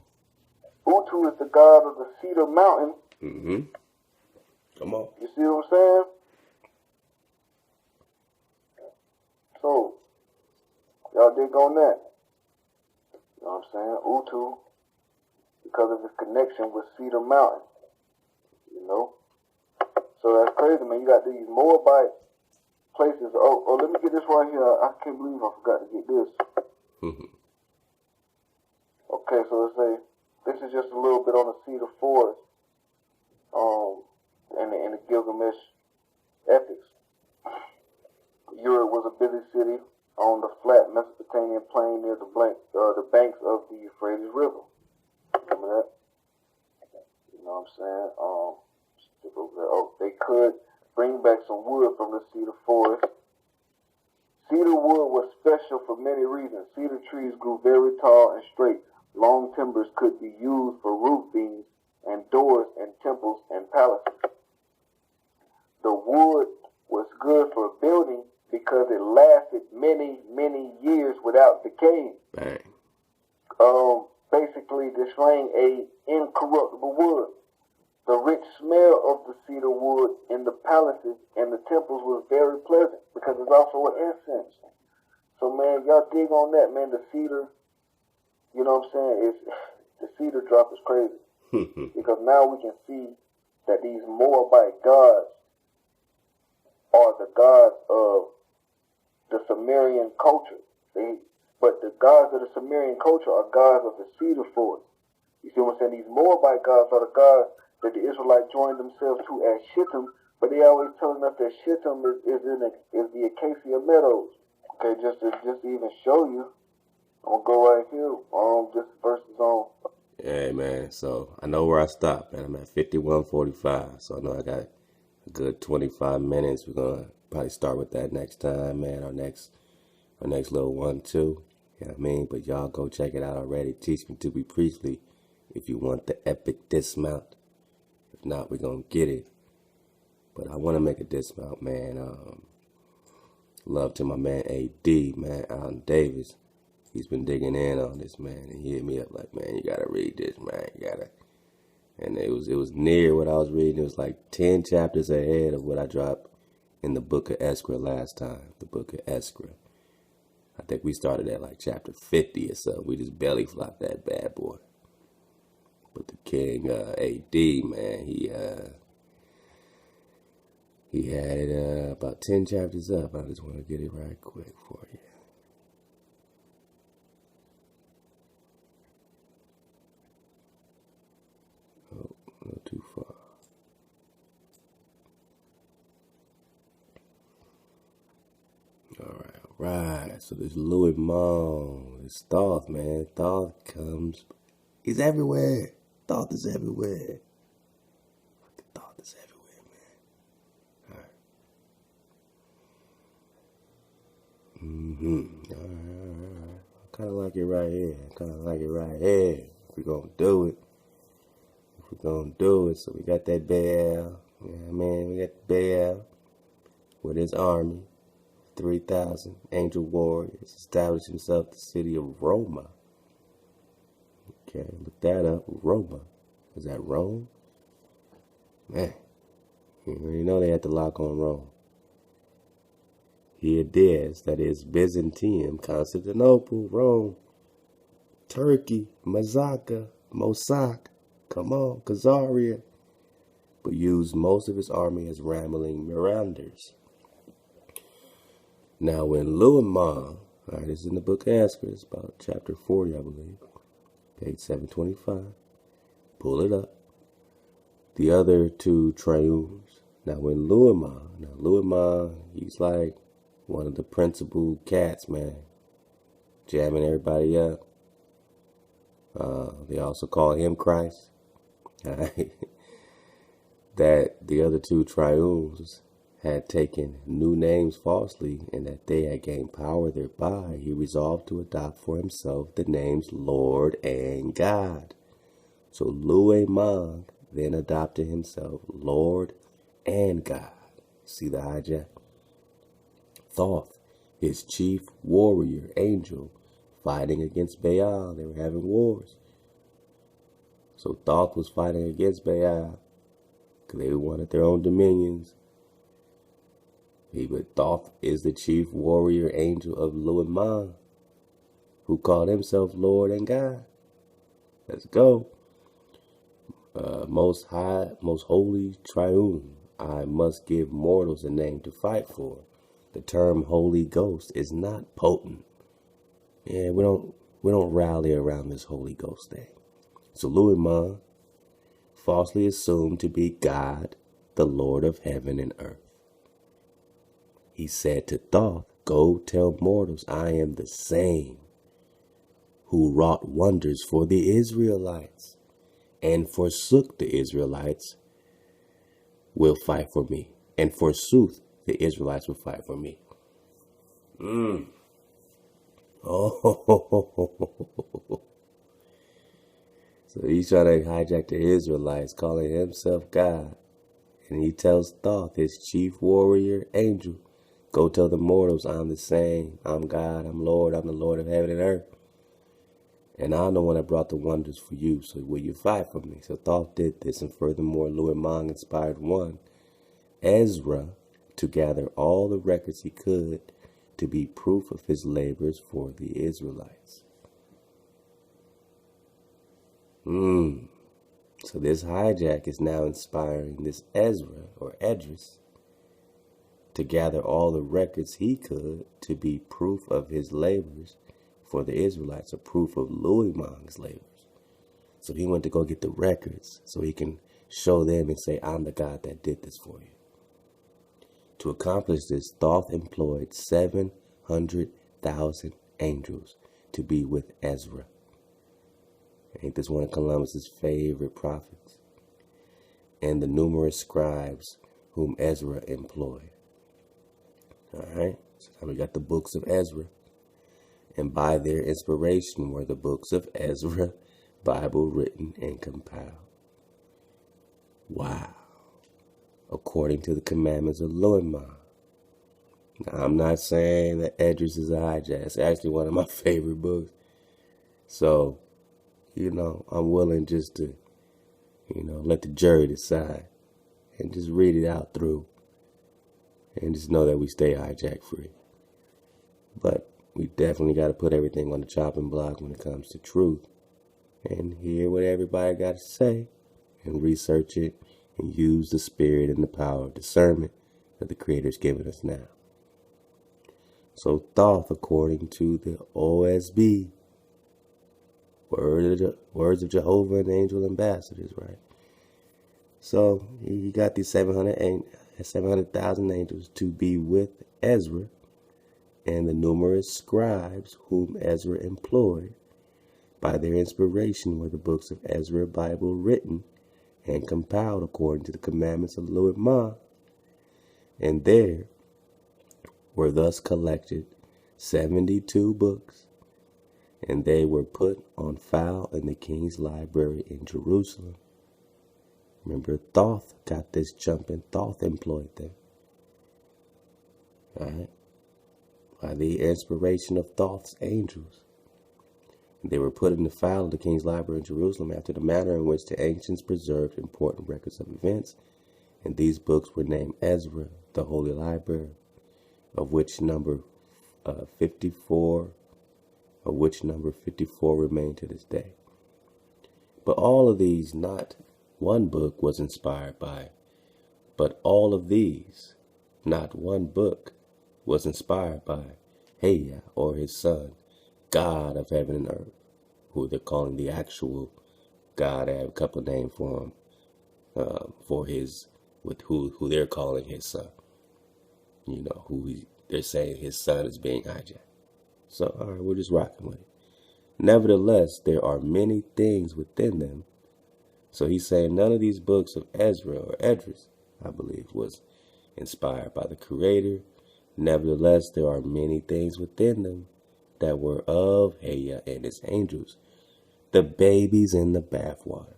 Utu is the god of the Cedar Mountain. Mm-hmm. Come on. You see what I'm saying? So, y'all dig on that? You know what I'm saying? Utu, because of his connection with Cedar Mountain. You know? So that's crazy, man. You got these Moabite places. Oh, let me get this right here. I can't believe I forgot to get this. Mm-hmm. Okay, so let's say this is just a little bit on the Cedar Forest, in the Gilgamesh epics. Europe was a busy city on the flat Mesopotamian plain near the banks of the Euphrates River. Remember that? You know what I'm saying? They could bring back some wood from the cedar forest. Cedar wood was special for many reasons. Cedar trees grew very tall and straight. Long timbers could be used for roof beams and doors in temples and palaces. The wood was good for building because it lasted many, many years without decaying. Bang. Basically displaying a incorruptible wood. The rich smell of the cedar wood in the palaces and the temples was very pleasant because it's also an incense. So, man, y'all dig on that, man. The cedar, you know what I'm saying? The cedar drop is crazy because now we can see that these Moabite gods are the gods of the Sumerian culture. But the gods of the Sumerian culture are gods of the cedar forest. You see what I'm saying? These Moabite gods are the gods that the Israelites joined themselves to as Shittim, but they always telling us that Shittim is the acacia meadows. Okay, just to even show you, I'm gonna go right here. This verse is on. Yeah, man. So I know where I stopped, man. I'm at 51:45. So I know I got a good 25 minutes. We're gonna probably start with that next time, man. Our next little 1-2. You know what I mean? But y'all go check it out already. Teach Me to Be Priestly if you want the epic dismount. If not, we're gonna get it. But I want to make a dismount, man. Love to my man AD, man, out in Davis. He's been digging in on this, man, and he hit me up like, man, you gotta read this, man, you gotta. And it was near what I was reading. It was like 10 chapters ahead of what I dropped in the Book of Esdras last time. The Book of Esdras. I think we started at like chapter 50 or so. We just belly flopped that bad boy. But the king, AD, man, he had it about 10 chapters up. I just want to get it right quick for you. Oh, not too far. All right. So this Louis Mon, it's Thoth, man. Thoth comes. He's everywhere. Thoth is everywhere. Thoth is everywhere, man. All right. I kind of like it right here. If we're going to do it. So we got that Baal. You know what I mean? We got Baal with his army. 3,000 angel warriors. Established himself in the city of Roma. Okay, look that up. Roma. Is that Rome? Man, you know they had to lock on Rome. Here it is. That is Byzantium, Constantinople, Rome, Turkey, Mazaka, Mosak, come on, Khazaria. But used most of his army as rambling marauders. Now when Louis Mon, All right, this is in the Book of Esther. It's about chapter 40, I believe. Page 725. Pull it up. The other two triumvirs. Now, when Louis, he's like one of the principal cats, man. Jamming everybody up. They also call him Christ. All right. That the other two triumvirs had taken new names falsely, and that they had gained power thereby, he resolved to adopt for himself the names Lord and God. So Louis Mang then adopted himself Lord and God. See the hijack? Thoth, his chief warrior angel, fighting against Baal. They were having wars. So Thoth was fighting against Baal because they wanted their own dominions. But Thoth is the chief warrior angel of Louis Mang, who called himself Lord and God. Let's go. Most high, most holy triune, I must give mortals a name to fight for. The term Holy Ghost is not potent. Yeah, we don't rally around this Holy Ghost thing. So Louis Mang, falsely assumed to be God, the Lord of heaven and earth. He said to Thoth, go tell mortals I am the same who wrought wonders for the Israelites and forsook the Israelites will fight for me. And forsooth, the Israelites will fight for me. Oh. So he's trying to hijack the Israelites, calling himself God. And he tells Thoth, his chief warrior angel, go tell the mortals I'm the same. I'm God, I'm Lord, I'm the Lord of heaven and earth. And I'm the one that brought the wonders for you, so will you fight for me? So Thoth did this, and furthermore, Louis Mang inspired one, Ezra, to gather all the records he could to be proof of his labors for the Israelites. So this hijack is now inspiring this Ezra, or Edris, to gather all the records he could to be proof of his labors for the Israelites, a proof of Louis Mang's labors. So he went to go get the records so he can show them and say, I'm the God that did this for you. To accomplish this, Thoth employed 700,000 angels to be with Ezra. Ain't this one of Columbus's favorite prophets? And the numerous scribes whom Ezra employed. All right, so now we got the books of Ezra. And by their inspiration were the books of Ezra, Bible written and compiled. Wow. According to the commandments of Louis Mang. Now, I'm not saying that Edris is a hijack. It's actually one of my favorite books. So, I'm willing just to, let the jury decide and just read it out through and just know that we stay hijack free. But we definitely got to put everything on the chopping block when it comes to truth and hear what everybody got to say and research it and use the spirit and the power of discernment that the Creator's given us now. So Thoth, according to the OSB, Words of Jehovah and Angel Ambassadors, right? So you got these 700,000 angels to be with Ezra and the numerous scribes whom Ezra employed. By their inspiration were the books of Ezra, Bible written and compiled according to the commandments of Louis Mang. And there were thus collected 72 books, and they were put on file in the king's library in Jerusalem. Remember, Thoth got this jumping. Thoth employed them. All right? By the inspiration of Thoth's angels. They were put in the file of the king's library in Jerusalem after the manner in which the ancients preserved important records of events. And these books were named Ezra, the Holy Library, of which number 54 remain to this day. But all of these, not one book was inspired by, but all of these, not one book was inspired by Heya, or his son, God of heaven and earth, who they're calling the actual God. I have a couple of names for him, for his, with who they're calling his son. You know, they're saying his son is being hijacked. So, all right, we're just rocking with it. Nevertheless, there are many things within them. So he's saying none of these books of Ezra or Esdras, I believe, was inspired by the Creator. Nevertheless, there are many things within them that were of Heya and his angels, the babies in the bathwater.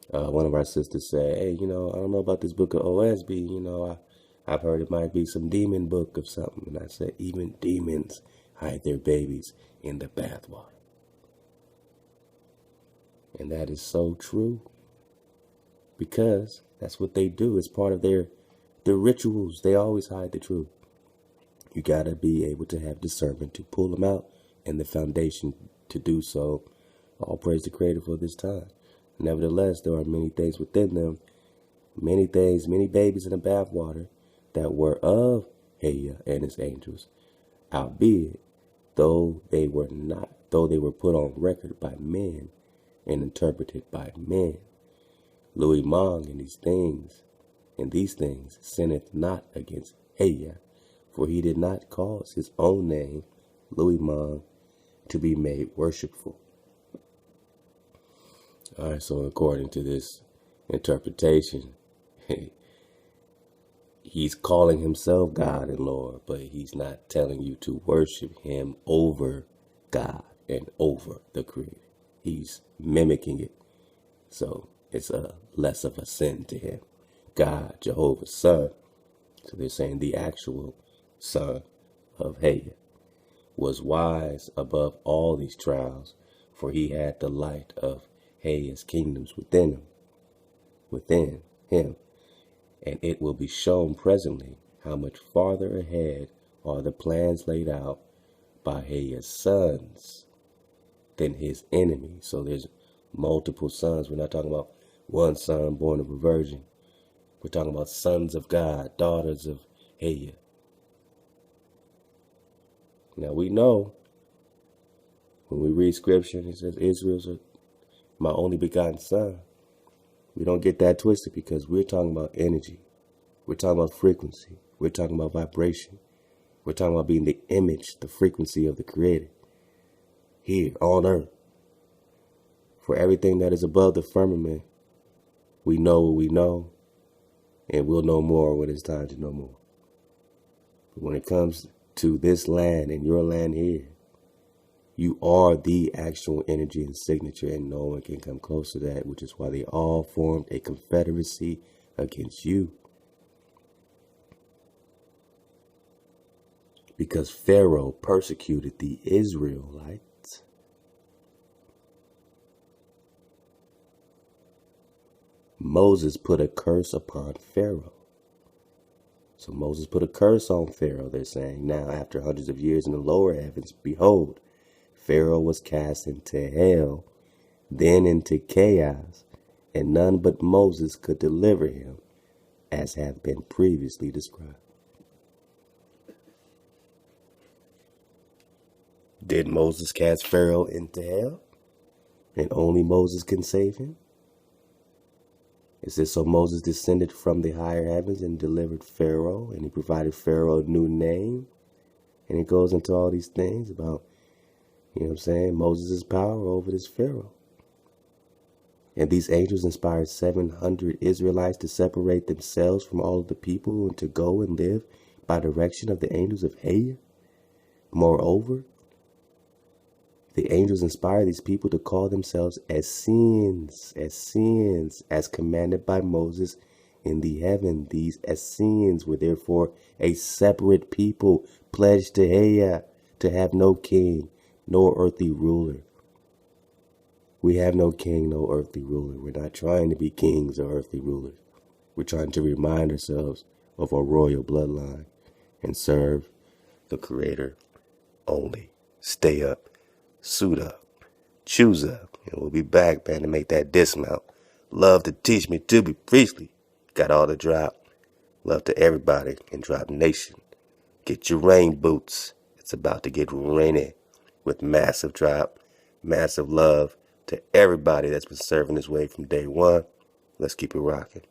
One of our sisters said, hey, you know, I don't know about this book of OSB. You know, I've heard it might be some demon book of something. And I said, even demons hide their babies in the bathwater. And that is so true, because that's what they do. It's part of their rituals. They always hide the truth. You got to be able to have discernment to pull them out and the foundation to do so. All praise the Creator for this time. Nevertheless, there are many things within them, many things, many babies in the bathwater that were of Heya and his angels, albeit, though they were put on record by men and interpreted by men. Louis Mong in these things sinneth not against Heya, for he did not cause his own name, Louis Mong, to be made worshipful. All right, so according to this interpretation, he's calling himself God and Lord, but he's not telling you to worship him over God and over the Creator. He's mimicking it, so it's less of a sin to him. God, Jehovah's Son, so they're saying the actual son of Heya, was wise above all these trials, for he had the light of Heya's kingdoms within him, and it will be shown presently how much farther ahead are the plans laid out by Heya's sons than his enemies. So there's multiple sons. We're not talking about one son born of a virgin. We're talking about sons of God, daughters of Heya. Now we know when we read scripture and it says Israel's my only begotten son, we don't get that twisted, because we're talking about energy. We're talking about frequency. We're talking about vibration. We're talking about being the image, the frequency of the Creator here on earth. For everything that is above the firmament, we know what we know, and we'll know more when it's time to know more. But when it comes to this land and your land here, you are the actual energy and signature, and no one can come close to that, which is why they all formed a confederacy against you. Because Pharaoh persecuted the Israelites. Moses put a curse upon Pharaoh. So Moses put a curse on Pharaoh, they're saying. Now, after hundreds of years in the lower heavens, behold, Pharaoh was cast into hell, then into chaos, and none but Moses could deliver him, as hath been previously described. Did Moses cast Pharaoh into hell, and only Moses can save him? Is this so Moses descended from the higher heavens and delivered Pharaoh, and he provided Pharaoh a new name? And it goes into all these things about, you know what I'm saying, Moses' power over this Pharaoh. And these angels inspired 700 Israelites to separate themselves from all of the people and to go and live by direction of the angels of Heya. Moreover, the angels inspired these people to call themselves Essenes, as commanded by Moses in the heaven. These Essenes were therefore a separate people, pledged to Heya, to have no king, nor earthly ruler. We have no king, no earthly ruler. We're not trying to be kings or earthly rulers. We're trying to remind ourselves of our royal bloodline and serve the Creator only. Stay up, suit up, choose up, and we'll be back, man, to make that dismount. Love to teach me to be priestly. Got all the drop. Love to everybody in Drop Nation. Get your rain boots. It's about to get rainy with massive drop, massive love to everybody that's been serving this way from day one. Let's keep it rocking.